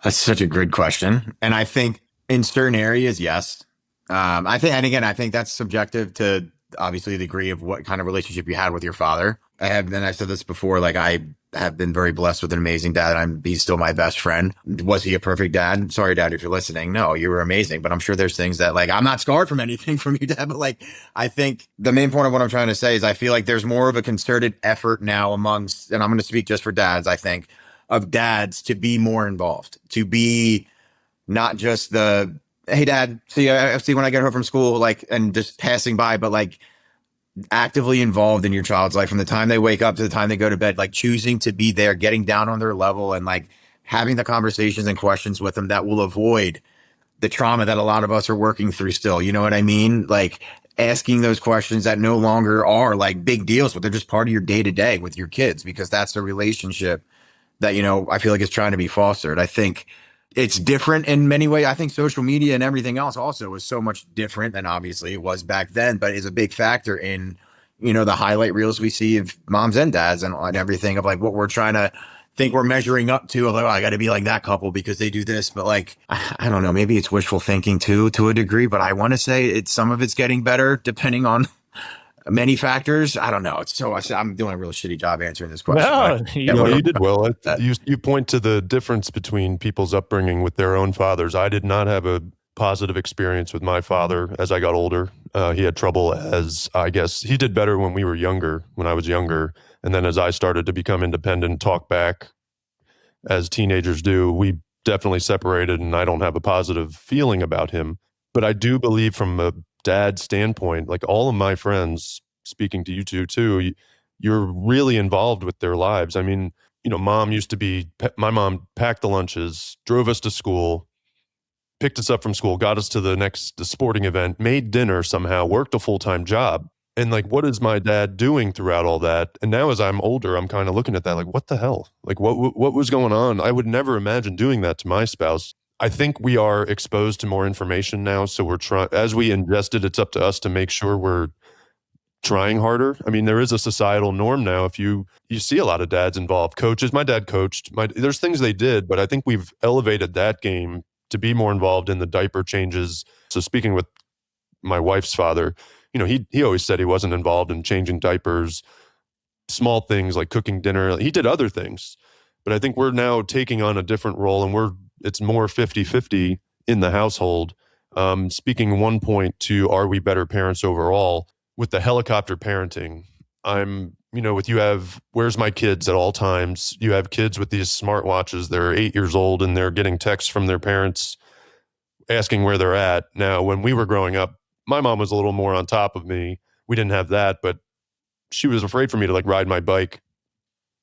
That's such a good question. And I think in certain areas, yes. I think that's subjective to obviously the degree of what kind of relationship you had with your father. I said this before, like I have been very blessed with an amazing dad. He's still my best friend. Was he a perfect dad? Sorry, Dad, if you're listening. No, you were amazing. But I'm sure there's things that like, I'm not scarred from anything from you, Dad. But like, I think the main point of what I'm trying to say is I feel like there's more of a concerted effort now amongst, and I'm going to speak just for dads, I think, of dads to be more involved, to be not just the, hey, Dad, see you when I get home from school, like, and just passing by, but like, actively involved in your child's life from the time they wake up to the time they go to bed, like choosing to be there, getting down on their level and like having the conversations and questions with them that will avoid the trauma that a lot of us are working through still. You know what I mean? Like asking those questions that no longer are like big deals, but they're just part of your day to day with your kids, because that's the relationship that, I feel like is trying to be fostered. I think it's different in many ways. I think social media and everything else also is so much different than obviously it was back then, but is a big factor in, the highlight reels we see of moms and dads and everything of like what we're trying to think we're measuring up to. Like, oh, I got to be like that couple because they do this. But like, I don't know, maybe it's wishful thinking too, to a degree, but I want to say some of it's getting better depending on many factors. I don't know. I'm doing a real shitty job answering this question. No, you did well. You point to the difference between people's upbringing with their own fathers. I did not have a positive experience with my father as I got older. He had trouble I guess he did better when I was younger. And then as I started to become independent, talk back as teenagers do, we definitely separated, and I don't have a positive feeling about him. But I do believe from a dad standpoint, like all of my friends, speaking to you two too, you're really involved with their lives. I mean, my mom packed the lunches, drove us to school, picked us up from school, got us to the sporting event, made dinner somehow, worked a full-time job. And like, what is my dad doing throughout all that? And now as I'm older, I'm kind of looking at that like, what the hell? Like what was going on? I would never imagine doing that to my spouse. I think we are exposed to more information now. So we're as we ingest it, it's up to us to make sure we're trying harder. I mean, there is a societal norm now. If you see a lot of dads involved, coaches, my dad coached, there's things they did, but I think we've elevated that game to be more involved in the diaper changes. So speaking with my wife's father, he always said he wasn't involved in changing diapers, small things like cooking dinner. He did other things, but I think we're now taking on a different role, and it's more 50-50 in the household. Speaking one point to, are we better parents overall? With the helicopter parenting, with you have, where's my kids at all times? You have kids with these smartwatches. They're 8 years old and they're getting texts from their parents asking where they're at. Now, when we were growing up, my mom was a little more on top of me. We didn't have that, but she was afraid for me to like ride my bike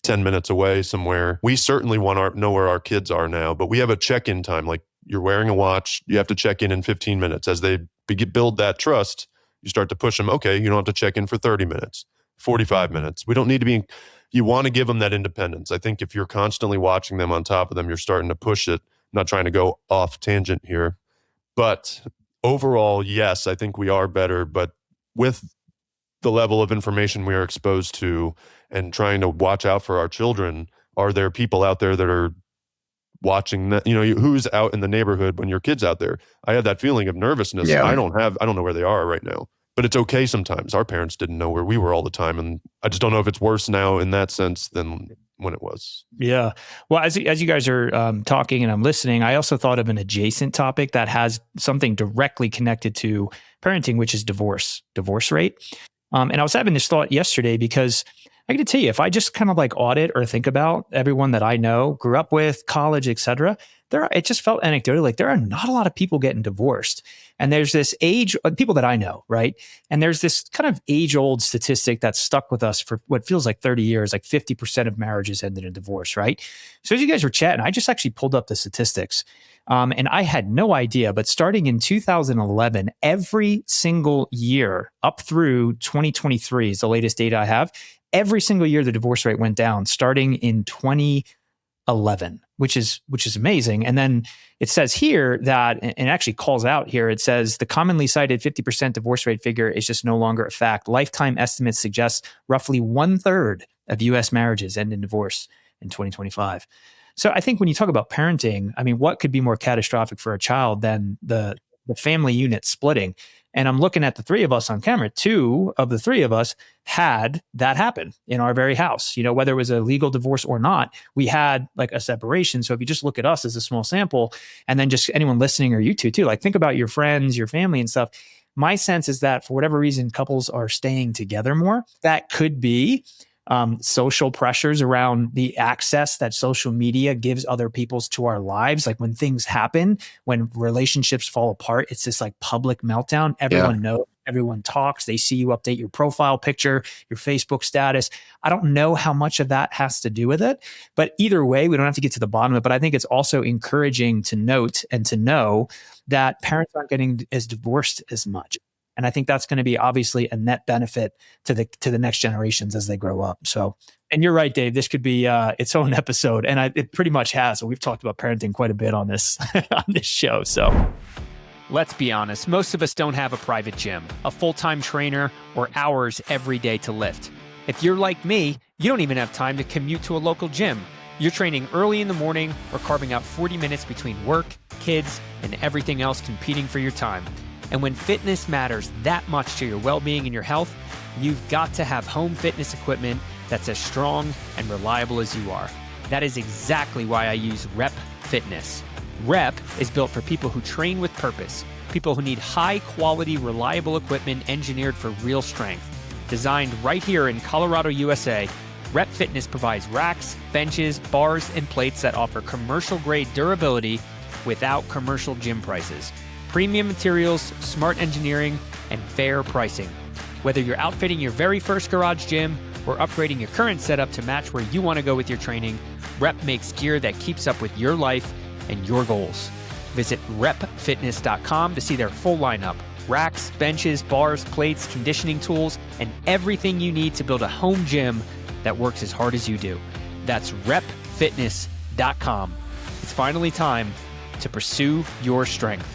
10 minutes away somewhere. We certainly want to know where our kids are now, but we have a check-in time. Like, you're wearing a watch, you have to check in 15 minutes. As they build that trust, you start to push them. Okay, you don't have to check in for 30 minutes, 45 minutes. We don't need to be, you want to give them that independence. I think if you're constantly watching them on top of them, you're starting to push it. I'm not trying to go off tangent here, but overall, yes, I think we are better, but with the level of information we are exposed to and trying to watch out for our children, are there people out there that are watching that? Who's out in the neighborhood when your kid's out there? I have that feeling of nervousness. Yeah. I don't know where they are right now. but it's okay sometimes. Our parents didn't know where we were all the time. And I just don't know if it's worse now in that sense than when it was. Yeah. Well, as you guys are talking and I'm listening, I also thought of an adjacent topic that has something directly connected to parenting, which is divorce rate. And I was having this thought yesterday because I got to tell you, if I just kind of like audit or think about everyone that I know, grew up with, college, et cetera, it just felt anecdotal. Like there are not a lot of people getting divorced. And there's this people that I know, right? And there's this kind of age-old statistic that's stuck with us for what feels like 30 years, like 50% of marriages ended in divorce, right? So as you guys were chatting, I just actually pulled up the statistics. And I had no idea, but starting in 2011, every single year up through 2023 is the latest data I have. Every single year, the divorce rate went down, starting in 2011, which is amazing. And then it says here that, and actually calls out here, it says the commonly cited 50% divorce rate figure is just no longer a fact. Lifetime estimates suggest roughly 1/3 of U.S. marriages end in divorce in 2025. So I think when you talk about parenting, I mean, what could be more catastrophic for a child than the family unit splitting? And I'm looking at the three of us on camera. 2 of the 3 of us had that happen in our very house. You know, whether it was a legal divorce or not, we had like a separation. So if you just look at us as a small sample, and then just anyone listening or you two too, like think about your friends, your family and stuff. My sense is that for whatever reason, couples are staying together more. That could be social pressures around the access that social media gives other people's to our lives. Like when things happen, when relationships fall apart, it's this like public meltdown. Everyone knows, everyone talks, they see you update your profile picture, your Facebook status. I don't know how much of that has to do with it, but either way, we don't have to get to the bottom of it. But I think it's also encouraging to note and to know that parents aren't getting as divorced as much. And I think that's going to be obviously a net benefit to the next generations as they grow up. So, and you're right, Dave, this could be its own episode. And it pretty much has. So we've talked about parenting quite a bit on this, on this show. So let's be honest. Most of us don't have a private gym, a full-time trainer, or hours every day to lift. If you're like me, you don't even have time to commute to a local gym. You're training early in the morning or carving out 40 minutes between work, kids, and everything else competing for your time. And when fitness matters that much to your well-being and your health, you've got to have home fitness equipment that's as strong and reliable as you are. That is exactly why I use Rep Fitness. Rep is built for people who train with purpose, people who need high-quality, reliable equipment engineered for real strength. Designed right here in Colorado, USA, Rep Fitness provides racks, benches, bars, and plates that offer commercial-grade durability without commercial gym prices. Premium materials, smart engineering, and fair pricing. Whether you're outfitting your very first garage gym or upgrading your current setup to match where you want to go with your training, Rep makes gear that keeps up with your life and your goals. Visit repfitness.com to see their full lineup. Racks, benches, bars, plates, conditioning tools, and everything you need to build a home gym that works as hard as you do. That's repfitness.com. It's finally time to pursue your strength.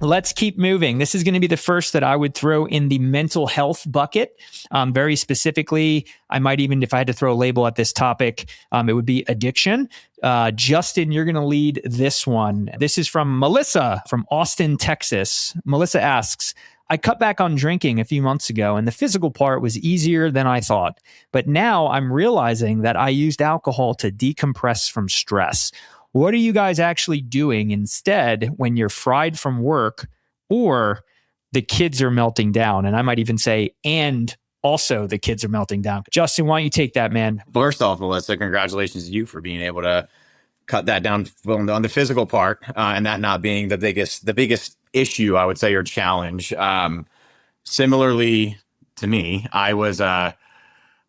Let's keep moving. This is going to be the first that I would throw in the mental health bucket. Very specifically, I might even, if I had to throw a label at this topic, it would be addiction. Justin, you're going to lead this one. This is from Melissa from Austin, Texas. Melissa asks, I cut back on drinking a few months ago, and the physical part was easier than I thought. But now I'm realizing that I used alcohol to decompress from stress. What are you guys actually doing instead when you're fried from work or the kids are melting down? And I might even say, and also the kids are melting down. Justin, why don't you take that, man? First off, Melissa, congratulations to you for being able to cut that down on the physical part and that not being the biggest issue, I would say, or challenge. Similarly to me, I was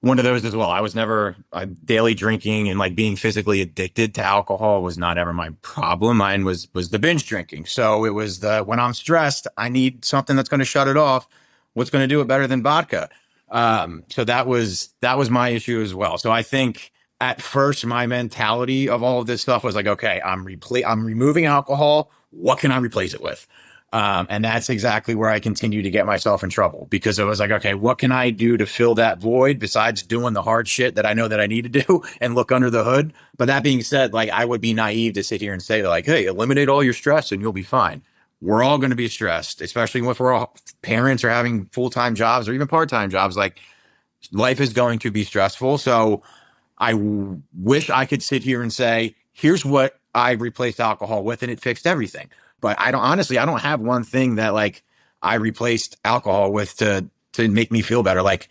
one of those as well. I was never daily drinking and like being physically addicted to alcohol was not ever my problem. Mine was the binge drinking. So it was when I'm stressed, I need something that's going to shut it off. What's going to do it better than vodka? So that was my issue as well. So I think at first my mentality of all of this stuff was like, okay, I'm removing alcohol. What can I replace it with? And that's exactly where I continue to get myself in trouble because it was like, okay, what can I do to fill that void besides doing the hard shit that I know that I need to do and look under the hood? But that being said, like I would be naive to sit here and say like, hey, eliminate all your stress and you'll be fine. we're all going to be stressed, especially if we're all parents or having full-time jobs or even part-time jobs. Like, life is going to be stressful. So I wish I could sit here and say, here's what I replaced alcohol with and it fixed everything. But I don't have one thing that like I replaced alcohol with to make me feel better. Like,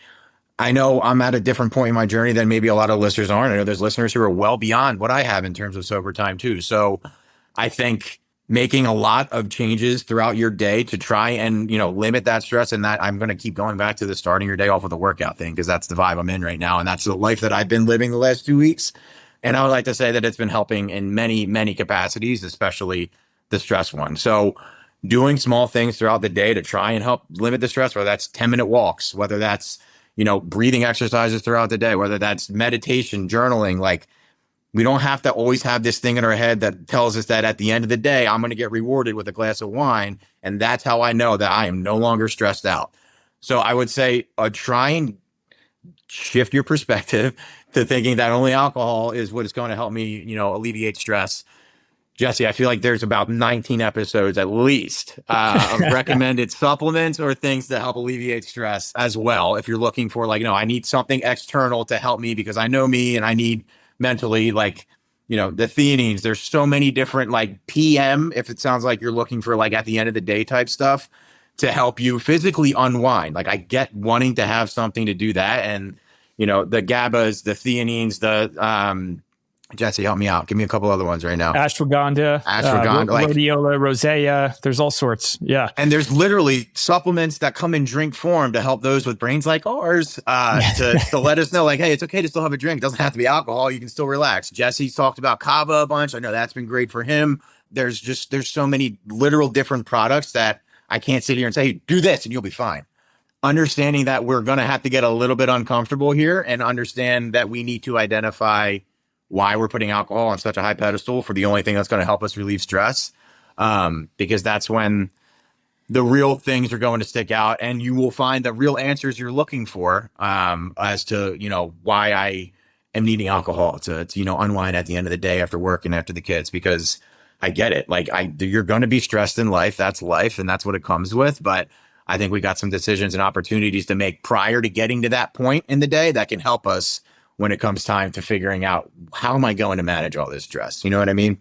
I know I'm at a different point in my journey than maybe a lot of listeners aren't. I know there's listeners who are well beyond what I have in terms of sober time too. So I think making a lot of changes throughout your day to try and, limit that stress, and that I'm going to keep going back to the starting your day off with a workout thing, because that's the vibe I'm in right now. And that's the life that I've been living the last 2 weeks. And I would like to say that it's been helping in many, many capacities, especially the stress one. So doing small things throughout the day to try and help limit the stress, whether that's 10-minute walks, whether that's, breathing exercises throughout the day, whether that's meditation, journaling, like, we don't have to always have this thing in our head that tells us that at the end of the day, I'm going to get rewarded with a glass of wine. And that's how I know that I am no longer stressed out. So I would say try and shift your perspective to thinking that only alcohol is what is going to help me, alleviate stress. Jesse, I feel like there's about 19 episodes at least of recommended supplements or things to help alleviate stress as well. If you're looking for like, I need something external to help me because I know me and I need mentally, like, the theanines. There's so many different like PM, if it sounds like you're looking for like at the end of the day type stuff to help you physically unwind. Like, I get wanting to have something to do that. And, the GABAs, the theanines, the, Jesse, help me out. Give me a couple other ones right now. Ashwagandha, rhodiola, rosea. There's all sorts. Yeah. And there's literally supplements that come in drink form to help those with brains like ours, to let us know, like, hey, it's okay to still have a drink. It doesn't have to be alcohol. You can still relax. Jesse's talked about kava a bunch. I know that's been great for him. There's so many literal different products that I can't sit here and say, hey, do this and you'll be fine. Understanding that we're going to have to get a little bit uncomfortable here and understand that we need to identify why we're putting alcohol on such a high pedestal for the only thing that's going to help us relieve stress. Because that's when the real things are going to stick out and you will find the real answers you're looking for, as to, why I am needing alcohol to unwind at the end of the day after work and after the kids, because I get it. Like, you're going to be stressed in life. That's life. And that's what it comes with. But I think we got some decisions and opportunities to make prior to getting to that point in the day that can help us when it comes time to figuring out, how am I going to manage all this stress? You know what I mean?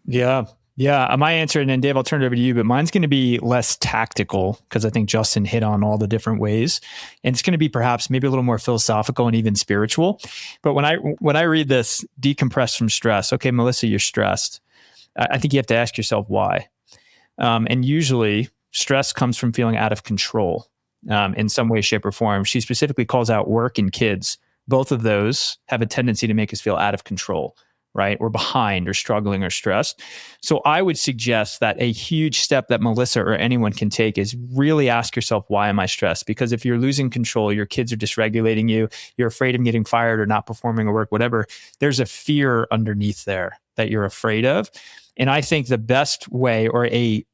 Yeah. Yeah. My answer, and then Dave, I'll turn it over to you, but mine's going to be less tactical because I think Justin hit on all the different ways. And it's going to be perhaps maybe a little more philosophical and even spiritual. But when I read this, decompress from stress, okay, Melissa, you're stressed. I think you have to ask yourself why. And usually stress comes from feeling out of control in some way, shape, or form. She specifically calls out work and kids. Both of those have a tendency to make us feel out of control, right? Or behind or struggling or stressed. So I would suggest that a huge step that Melissa or anyone can take is really ask yourself, why am I stressed? Because if you're losing control, your kids are dysregulating you, you're afraid of getting fired or not performing or work, whatever, there's a fear underneath there that you're afraid of. And I think the best way, or a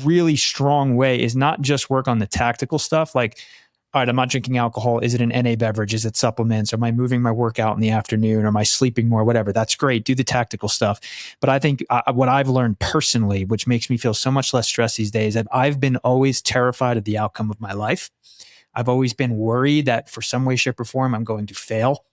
really strong way, is not just work on the tactical stuff. Like, all right, I'm not drinking alcohol. Is it an NA beverage? Is it supplements? Am I moving my workout in the afternoon? Or am I sleeping more? Whatever. That's great. Do the tactical stuff. But I think what I've learned personally, which makes me feel so much less stressed these days, that I've been always terrified of the outcome of my life. I've always been worried that for some way, shape, or form, I'm going to fail.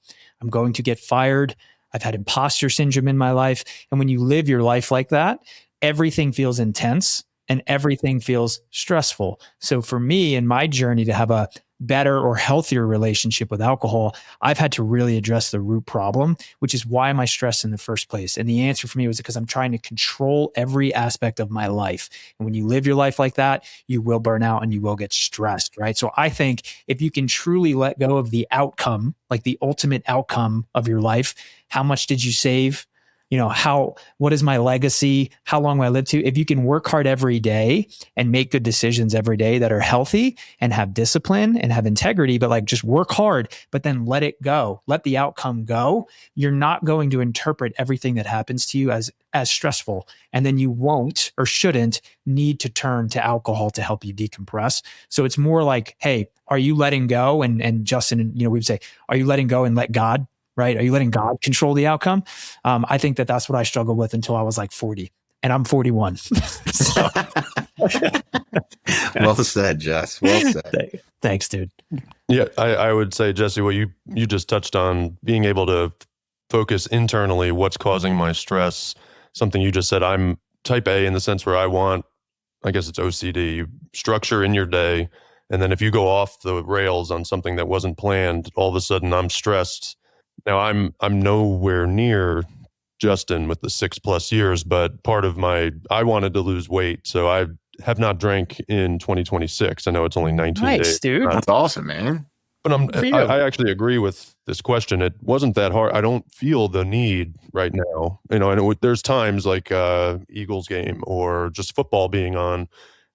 I'm going to get fired. I've had imposter syndrome in my life. And when you live your life like that, everything feels intense and everything feels stressful. So for me, in my journey to have a better or healthier relationship with alcohol, I've had to really address the root problem, which is, why am I stressed in the first place? And the answer for me was because I'm trying to control every aspect of my life. And when you live your life like that, you will burn out and you will get stressed, right? So I think if you can truly let go of the outcome, like the ultimate outcome of your life, how much did you save? What is my legacy? How long will I live to? If you can work hard every day and make good decisions every day that are healthy and have discipline and have integrity, but like just work hard, but then let it go, let the outcome go. You're not going to interpret everything that happens to you as stressful. And then you won't or shouldn't need to turn to alcohol to help you decompress. So it's more like, hey, are you letting go? And Justin, we'd say, are you letting go and let God? Right? Are you letting God control the outcome? I think that's what I struggled with until I was like 40, and I'm 41. So Well said, Jess. Well said. Thanks, dude. Yeah, I would say, Jesse, what you just touched on, being able to focus internally, what's causing my stress. Something you just said, I'm type A in the sense where I guess it's OCD, structure in your day. And then if you go off the rails on something that wasn't planned, all of a sudden I'm stressed. Now I'm nowhere near Justin with the 6+ years, but part of I wanted to lose weight. So I have not drank in 2026. I know it's only 19 days. Nice, dude. That's awesome, man. But For you. I actually agree with this question. It wasn't that hard. I don't feel the need right now. And there's times like Eagles game or just football being on,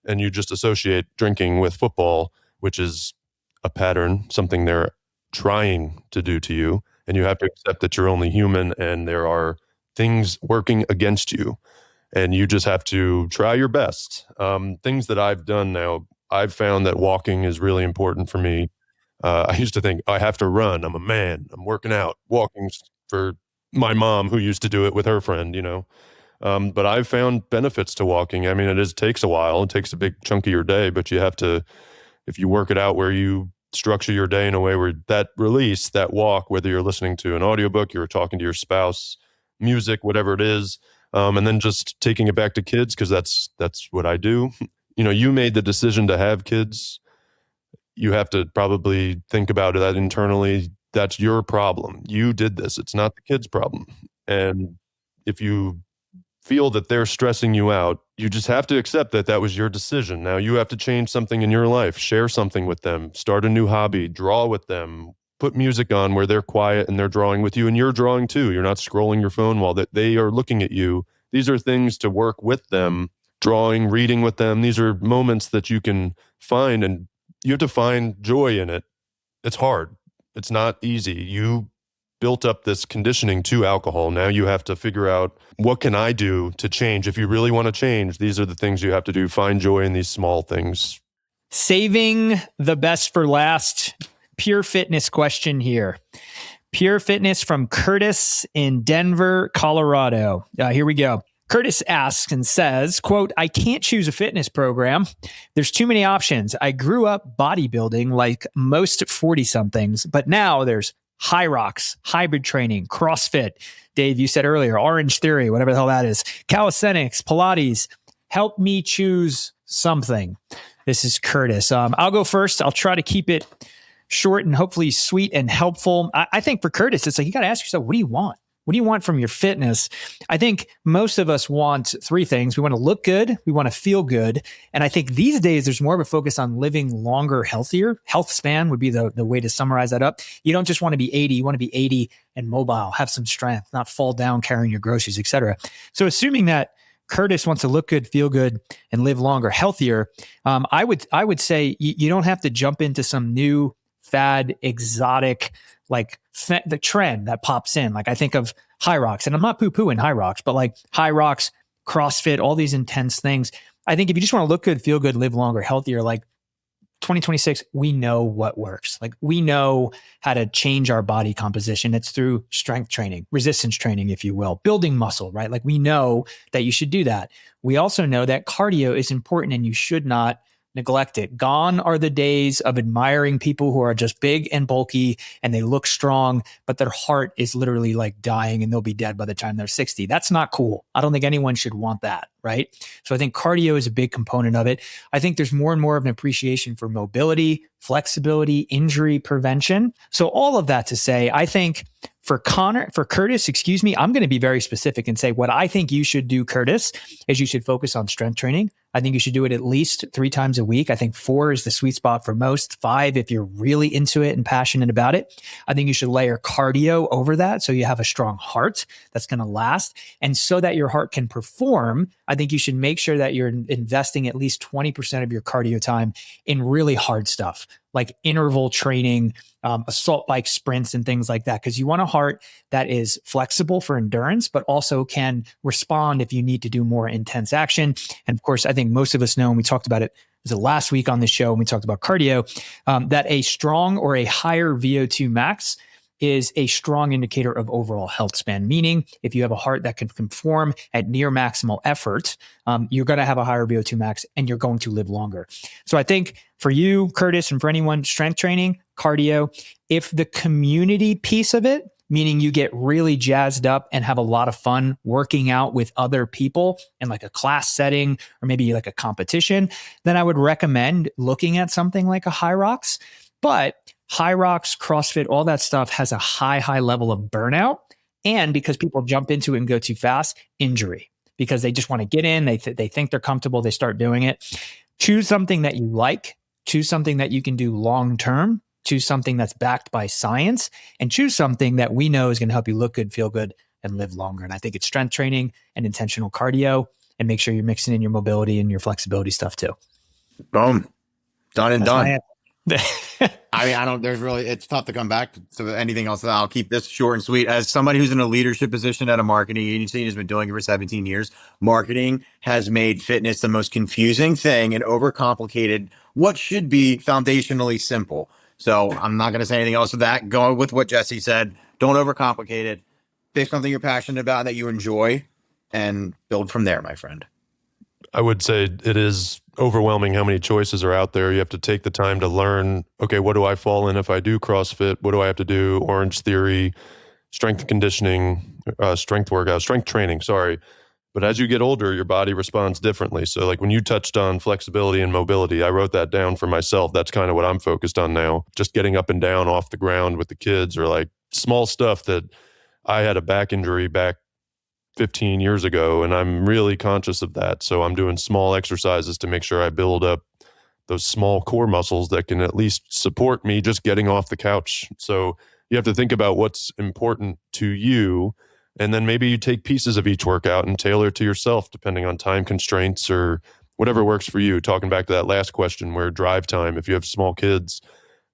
and you just associate drinking with football, which is a pattern, something they're trying to do to you. And you have to accept that you're only human and there are things working against you. And you just have to try your best. Things that I've done now, I've found that walking is really important for me. I used to think I have to run. I'm a man. I'm working out, walking for my mom who used to do it with her friend, But I've found benefits to walking. I mean, it takes a while. It takes a big chunk of your day, but you have to, if you work it out where you structure your day in a way where that release, that walk, whether you're listening to an audiobook, you're talking to your spouse, music, whatever it is, and then just taking it back to kids, because that's what I do. You made the decision to have kids. You have to probably think about that internally. That's your problem. You did this. It's not the kid's problem. And if you feel that they're stressing you out, you just have to accept that that was your decision. Now you have to change something in your life, share something with them, start a new hobby, draw with them, put music on where they're quiet and they're drawing with you and you're drawing too. You're not scrolling your phone while they are looking at you. These are things to work with them, drawing, reading with them. These are moments that you can find, and you have to find joy in it. It's hard. It's not easy. You built up this conditioning to alcohol. Now you have to figure out, what can I do to change? If you really want to change, these are the things you have to do. Find joy in these small things. Saving the best for last. Pure fitness question here. Pure fitness from Curtis in Denver, Colorado. Here we go. Curtis asks and says, quote, I can't choose a fitness program. There's too many options. I grew up bodybuilding like most 40-somethings, but now there's High Rocks, hybrid training, CrossFit. Dave, you said earlier, Orange Theory, whatever the hell that is, calisthenics, Pilates. Help me choose something. This is Curtis. I'll go first. I'll try to keep it short and hopefully sweet and helpful. I think for Curtis, it's like, you got to ask yourself, what do you want? What do you want from your fitness? I think most of us want three things. We want to look good. We want to feel good. And I think these days there's more of a focus on living longer, healthier. Health span would be the way to summarize that up. You don't just want to be 80. You want to be 80 and mobile, have some strength, not fall down carrying your groceries, et cetera. So assuming that Curtis wants to look good, feel good, and live longer, healthier, I would say you don't have to jump into some new fad, exotic, like the trend that pops in. Like I think of High Rocks, and I'm not poo-pooing High Rocks, but like High Rocks, CrossFit, all these intense things. I think if you just want to look good, feel good, live longer, healthier, like 2026, we know what works. Like we know how to change our body composition. It's through strength training, resistance training, if you will, building muscle, right? Like we know that you should do that. We also know that cardio is important and you should not neglect it. Gone are the days of admiring people who are just big and bulky and they look strong, but their heart is literally like dying and they'll be dead by the time they're 60. That's not cool. I don't think anyone should want that, right? So I think cardio is a big component of it. I think there's more and more of an appreciation for mobility, flexibility, injury prevention. So all of that to say, I think for Curtis, I'm going to be very specific and say what I think you should do, Curtis, is you should focus on strength training. I think you should do it at least 3 times a week. I think 4 is the sweet spot for most, 5 if you're really into it and passionate about it. I think you should layer cardio over that so you have a strong heart that's going to last. And so that your heart can perform, I think you should make sure that you're investing at least 20% of your cardio time in really hard stuff, like interval training, assault bike sprints and things like that. Because you want a heart that is flexible for endurance, but also can respond if you need to do more intense action. And of course, I think most of us know, and we talked about it, was it last week on the show when we talked about cardio, that a strong or a higher VO2 max is a strong indicator of overall health span, meaning if you have a heart that can perform at near maximal effort, you're going to have a higher VO2 max and you're going to live longer. So I think for you, Curtis, and for anyone, strength training, cardio, if the community piece of it, meaning you get really jazzed up and have a lot of fun working out with other people in like a class setting or maybe like a competition, then I would recommend looking at something like a High Rocks. But High Rocks, CrossFit, all that stuff has a high level of burnout. And because people jump into it and go too fast, injury, because they just want to get in. They think they're comfortable. They start doing it. Choose something that you like. Choose something that you can do long-term. Choose something that's backed by science, and choose something that we know is going to help you look good, feel good, and live longer. And I think it's strength training and intentional cardio, and make sure you're mixing in your mobility and your flexibility stuff too. Boom. Done and done. I mean, it's tough to come back to anything else. I'll keep this short and sweet. As somebody who's in a leadership position at a marketing agency and has been doing it for 17 years, marketing has made fitness the most confusing thing and overcomplicated what should be foundationally simple. So I'm not going to say anything else with that. Go with what Jesse said. Don't overcomplicate it. Pick something you're passionate about that you enjoy and build from there, my friend. I would say it is overwhelming how many choices are out there. You have to take the time to learn, okay, what do I fall in if I do CrossFit? What do I have to do? Orange Theory, strength conditioning, strength workout, strength training, sorry. But as you get older, your body responds differently. So like when you touched on flexibility and mobility, I wrote that down for myself. That's kind of what I'm focused on now. Just getting up and down off the ground with the kids, or like small stuff that I had a back injury back 15 years ago, and I'm really conscious of that. So I'm doing small exercises to make sure I build up those small core muscles that can at least support me just getting off the couch. So you have to think about what's important to you. And then maybe you take pieces of each workout and tailor it to yourself, depending on time constraints or whatever works for you. Talking back to that last question where drive time, if you have small kids,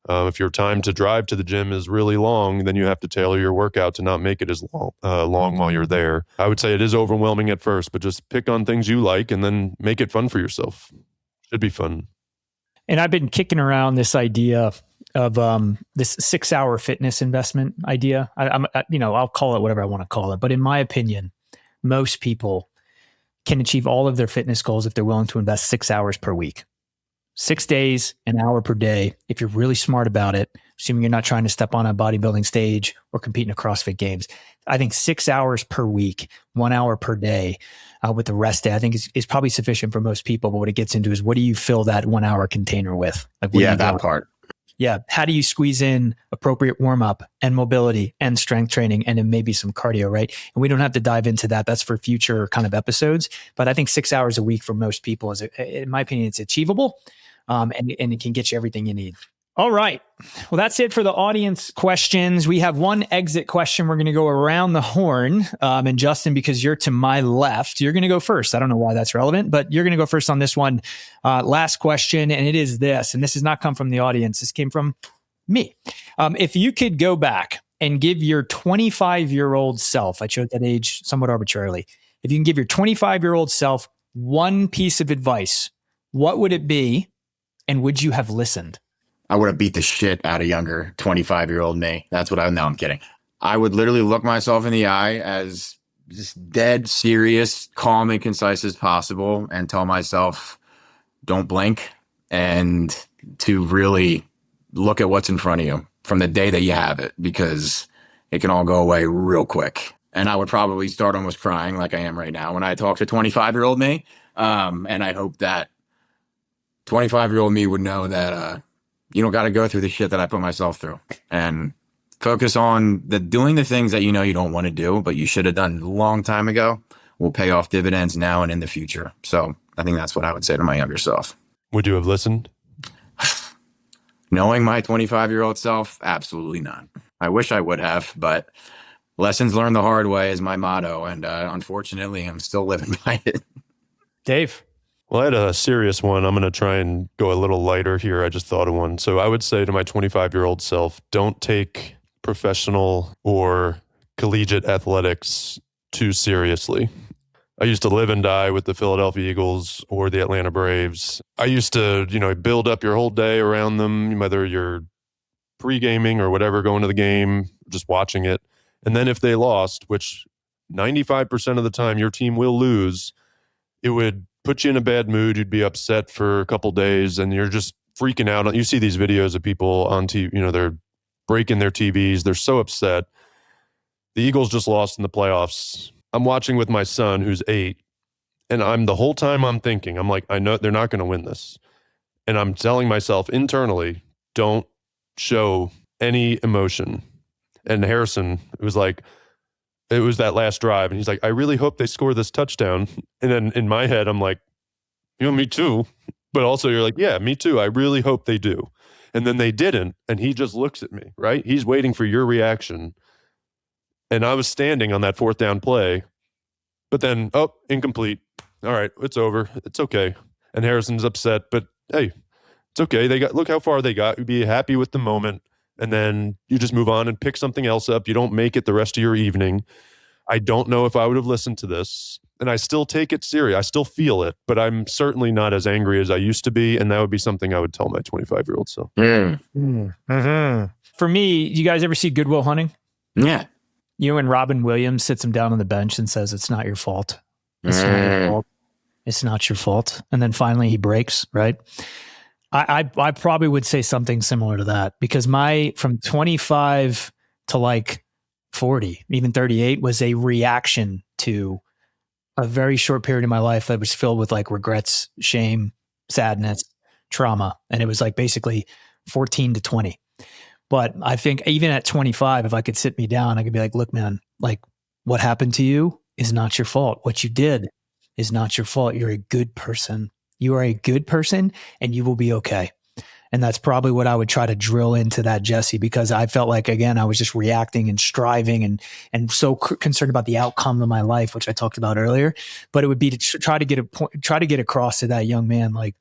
if your time to drive to the gym is really long, then you have to tailor your workout to not make it as long while you're there. I would say it is overwhelming at first, but just pick on things you like and then make it fun for yourself. Should be fun. And I've been kicking around this idea of this 6-hour fitness investment idea. I'll call it whatever I want to call it. But in my opinion, most people can achieve all of their fitness goals if they're willing to invest 6 hours per week. 6 days, an hour per day. If you're really smart about it, assuming you're not trying to step on a bodybuilding stage or compete in a CrossFit Games, I think 6 hours per week, 1 hour per day, with the rest day, I think is probably sufficient for most people. But what it gets into is, what do you fill that 1 hour container with? Like, that part. Yeah. How do you squeeze in appropriate warm up and mobility and strength training and then maybe some cardio, right? And we don't have to dive into that. That's for future kind of episodes. But I think 6 hours a week for most people is, in my opinion, it's achievable. And it can get you everything you need. All right. Well, that's it for the audience questions. We have one exit question. We're going to go around the horn. And Justin, because you're to my left, you're going to go first. I don't know why that's relevant, but you're going to go first on this one. Last question. And it is this, and this has not come from the audience. This came from me. If you could go back and give your 25-year-old self, I chose that age somewhat arbitrarily. If you can give your 25-year-old self one piece of advice, what would it be? And would you have listened? I would have beat the shit out of younger 25-year-old me. That's what no, I'm kidding. I would literally look myself in the eye as just dead serious, calm and concise as possible and tell myself, don't blink, and to really look at what's in front of you from the day that you have it, because it can all go away real quick. And I would probably start almost crying like I am right now when I talk to 25-year-old me. And I hope that 25-year-old me would know that you don't got to go through the shit that I put myself through, and focus on doing the things that you know you don't want to do, but you should have done a long time ago, will pay off dividends now and in the future. So I think that's what I would say to my younger self. Would you have listened? Knowing my 25-year-old self, absolutely not. I wish I would have, but lessons learned the hard way is my motto. And unfortunately, I'm still living by it. Dave? Well, I had a serious one. I'm going to try and go a little lighter here. I just thought of one. So I would say to my 25-year-old self, don't take professional or collegiate athletics too seriously. I used to live and die with the Philadelphia Eagles or the Atlanta Braves. I used to, build up your whole day around them, whether you're pre-gaming or whatever, going to the game, just watching it. And then if they lost, which 95% of the time your team will lose, it would put you in a bad mood. You'd be upset for a couple days and you're just freaking out. You see these videos of people on TV, they're breaking their TVs. They're so upset. The Eagles just lost in the playoffs. I'm watching with my son who's 8, and the whole time I'm thinking, I'm like, I know they're not going to win this. And I'm telling myself internally, don't show any emotion. And Harrison was like, it was that last drive. And he's like, I really hope they score this touchdown. And then in my head, I'm like, me too. But also you're like, yeah, me too. I really hope they do. And then they didn't. And he just looks at me, right? He's waiting for your reaction. And I was standing on that 4th down play, but then, incomplete. All right, it's over. It's okay. And Harrison's upset, but hey, it's okay. Look how far they got. You'd be happy with the moment. And then you just move on and pick something else up. You don't make it the rest of your evening. I don't know if I would have listened to this. And I still take it serious. I still feel it, but I'm certainly not as angry as I used to be. And that would be something I would tell my 25-year-old self. For me, you guys ever see Good Will Hunting? Yeah. When Robin Williams sits him down on the bench and says, it's not your fault. It's not your fault. It's not your fault. And then finally he breaks, right? I probably would say something similar to that, because from 25 to like 40, even 38 was a reaction to a very short period of my life that was filled with like regrets, shame, sadness, trauma. And it was like basically 14 to 20. But I think even at 25, if I could sit me down, I could be like, look, man, like what happened to you is not your fault. What you did is not your fault. You're a good person. You are a good person and you will be okay. And that's probably what I would try to drill into that, Jesse, because I felt like, again, I was just reacting and striving and so concerned about the outcome of my life, which I talked about earlier. But it would be to try to get across to that young man, like,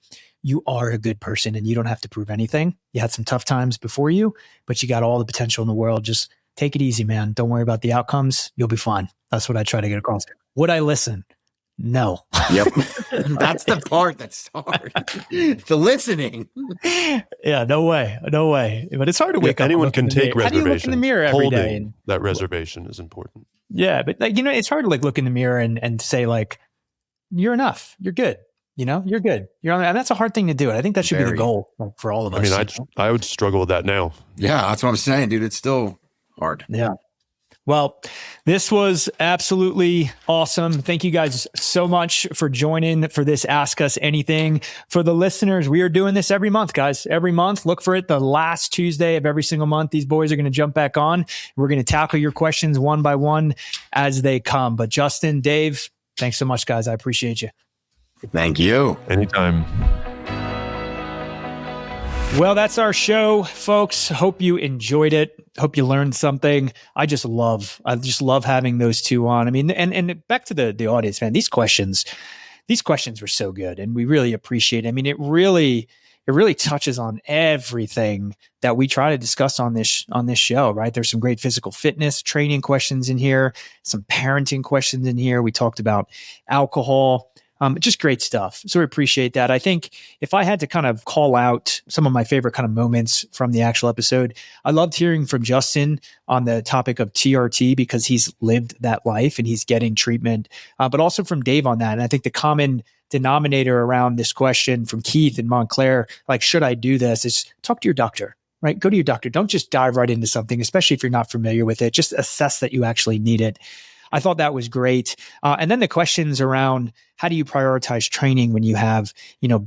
you are a good person and you don't have to prove anything. You had some tough times before you, but you got all the potential in the world. Just take it easy, man. Don't worry about the outcomes. You'll be fine. That's what I try to get across. Would I listen? No. Yep. That's the part that's hard. The listening. Yeah, no way. No way. But it's hard to wake up. Anyone can take reservation. How do you look in the mirror every day? Holding that reservation is important. Yeah, but like, it's hard to like look in the mirror and say like, you're enough. You're good. You're good. And that's a hard thing to do. And I think that should be the goal for all of us. I mean, I would struggle with that now. Yeah, that's what I'm saying, dude. It's still hard. Yeah. Well, this was absolutely awesome. Thank you guys so much for joining for this Ask Us Anything. For the listeners, we are doing this every month, guys. Every month, look for it the last Tuesday of every single month. These boys are going to jump back on. We're going to tackle your questions one by one as they come. But Justin, Dave, thanks so much, guys. I appreciate you. Thank you. Anytime. Well, that's our show, folks. Hope you enjoyed it. Hope you learned something. I just love having those two on. I mean, and back to the audience, man, these questions were so good and we really appreciate it. I mean, it really touches on everything that we try to discuss on this show, right? There's some great physical fitness training questions in here, some parenting questions in here. We talked about alcohol. Just great stuff. So we appreciate that. I think if I had to kind of call out some of my favorite kind of moments from the actual episode, I loved hearing from Justin on the topic of TRT because he's lived that life and he's getting treatment, but also from Dave on that. And I think the common denominator around this question from Keith in Montclair, like, should I do this, is talk to your doctor, right? Go to your doctor. Don't just dive right into something, especially if you're not familiar with it. Just assess that you actually need it. I thought that was great. And then the questions around how do you prioritize training when you have,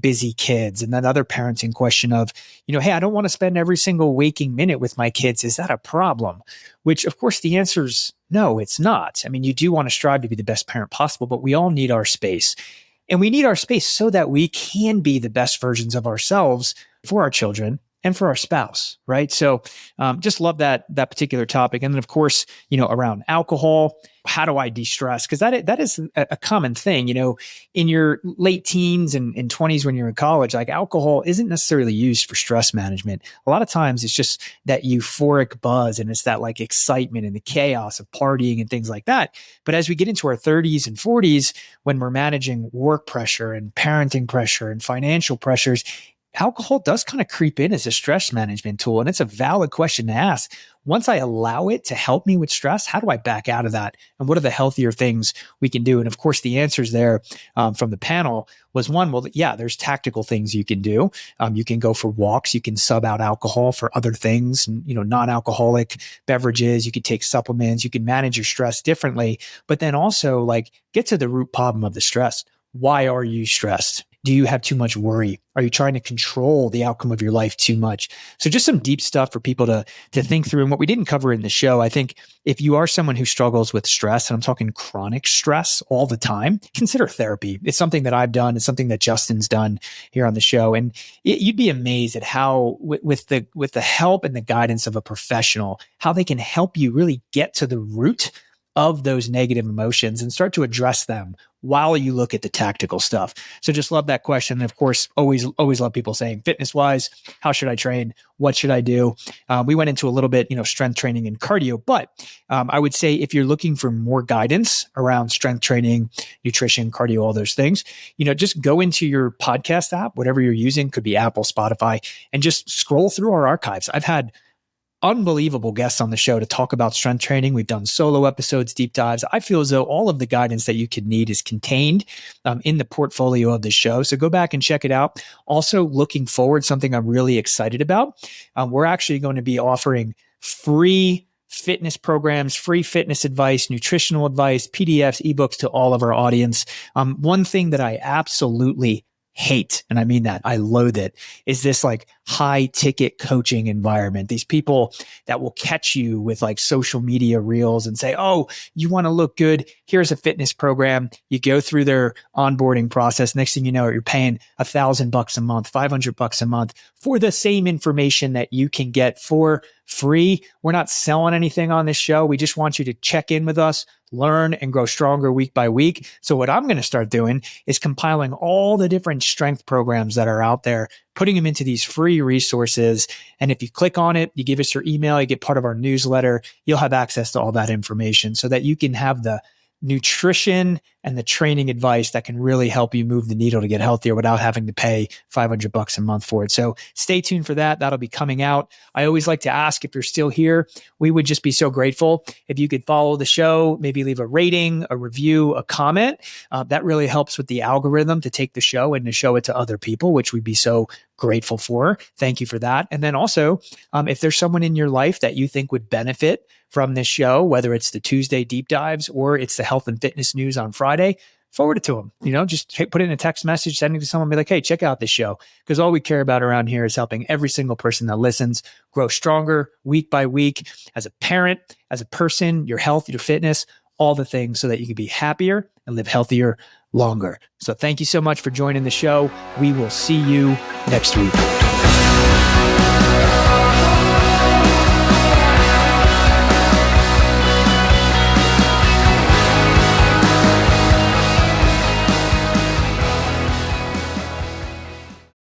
busy kids? And that other parenting question of, hey, I don't want to spend every single waking minute with my kids. Is that a problem? Which, of course, the answer is no, it's not. I mean, you do want to strive to be the best parent possible, but we all need our space. And we need our space so that we can be the best versions of ourselves for our children and for our spouse, right? So just love that particular topic. And then, of course, around alcohol, how do I de-stress? Because that is a common thing, in your late teens and 20s when you're in college, like alcohol isn't necessarily used for stress management. A lot of times it's just that euphoric buzz and it's that like excitement and the chaos of partying and things like that. But as we get into our 30s and 40s, when we're managing work pressure and parenting pressure and financial pressures, alcohol does kind of creep in as a stress management tool. And it's a valid question to ask. Once I allow it to help me with stress, how do I back out of that? And what are the healthier things we can do? And of course, the answers there from the panel was one, well, yeah, there's tactical things you can do. You can go for walks. You can sub out alcohol for other things, non-alcoholic beverages. You can take supplements. You can manage your stress differently. But then also get to the root problem of the stress. Why are you stressed? Do you have too much worry? Are you trying to control the outcome of your life too much? So just some deep stuff for people to think through. And what we didn't cover in the show, I think if you are someone who struggles with stress, and I'm talking chronic stress all the time, consider therapy. It's something that I've done. It's something that Justin's done here on the show. And you'd be amazed at how with the help and the guidance of a professional, how they can help you really get to the root of those negative emotions and start to address them while you look at the tactical stuff. So just love that question. And of course, always love people saying, fitness wise, how should I train? What should I do? We went into a little bit, strength training and cardio, but I would say if you're looking for more guidance around strength training, nutrition, cardio, all those things, just go into your podcast app, whatever you're using, could be Apple, Spotify, and just scroll through our archives. I've had unbelievable guests on the show to talk about strength training. We've done solo episodes, deep dives. I feel as though all of the guidance that you could need is contained in the portfolio of the show. So go back and check it out. Also, looking forward, something I'm really excited about. We're actually going to be offering free fitness programs, free fitness advice, nutritional advice, PDFs, ebooks to all of our audience. One thing that I absolutely hate, and I mean that, I loathe it, is this high ticket coaching environment. These people that will catch you with social media reels and say, oh, you want to look good. Here's a fitness program. You go through their onboarding process. Next thing you know, you're paying $1,000 a month, $500 a month for the same information that you can get for free. We're not selling anything on this show. We just want you to check in with us, learn and grow stronger week by week. So what I'm going to start doing is compiling all the different strength programs that are out there, putting them into these free resources. And if you click on it, you give us your email, you get part of our newsletter, you'll have access to all that information so that you can have the nutrition and the training advice that can really help you move the needle to get healthier without having to pay $500 a month for it. So stay tuned for that. That'll be coming out. I always like to ask, if you're still here, we would just be so grateful if you could follow the show, maybe leave a rating, a review, a comment. That really helps with the algorithm to take the show and to show it to other people, which we'd be so grateful for. Thank you for that. And then also, if there's someone in your life that you think would benefit from this show, whether it's the Tuesday deep dives or it's the health and fitness news on Friday, forward it to them. Just put it in a text message, send it to someone, be like, hey, check out this show. Because all we care about around here is helping every single person that listens grow stronger week by week as a parent, as a person, your health, your fitness, all the things so that you can be happier and live healthier longer. So thank you so much for joining the show. We will see you next week.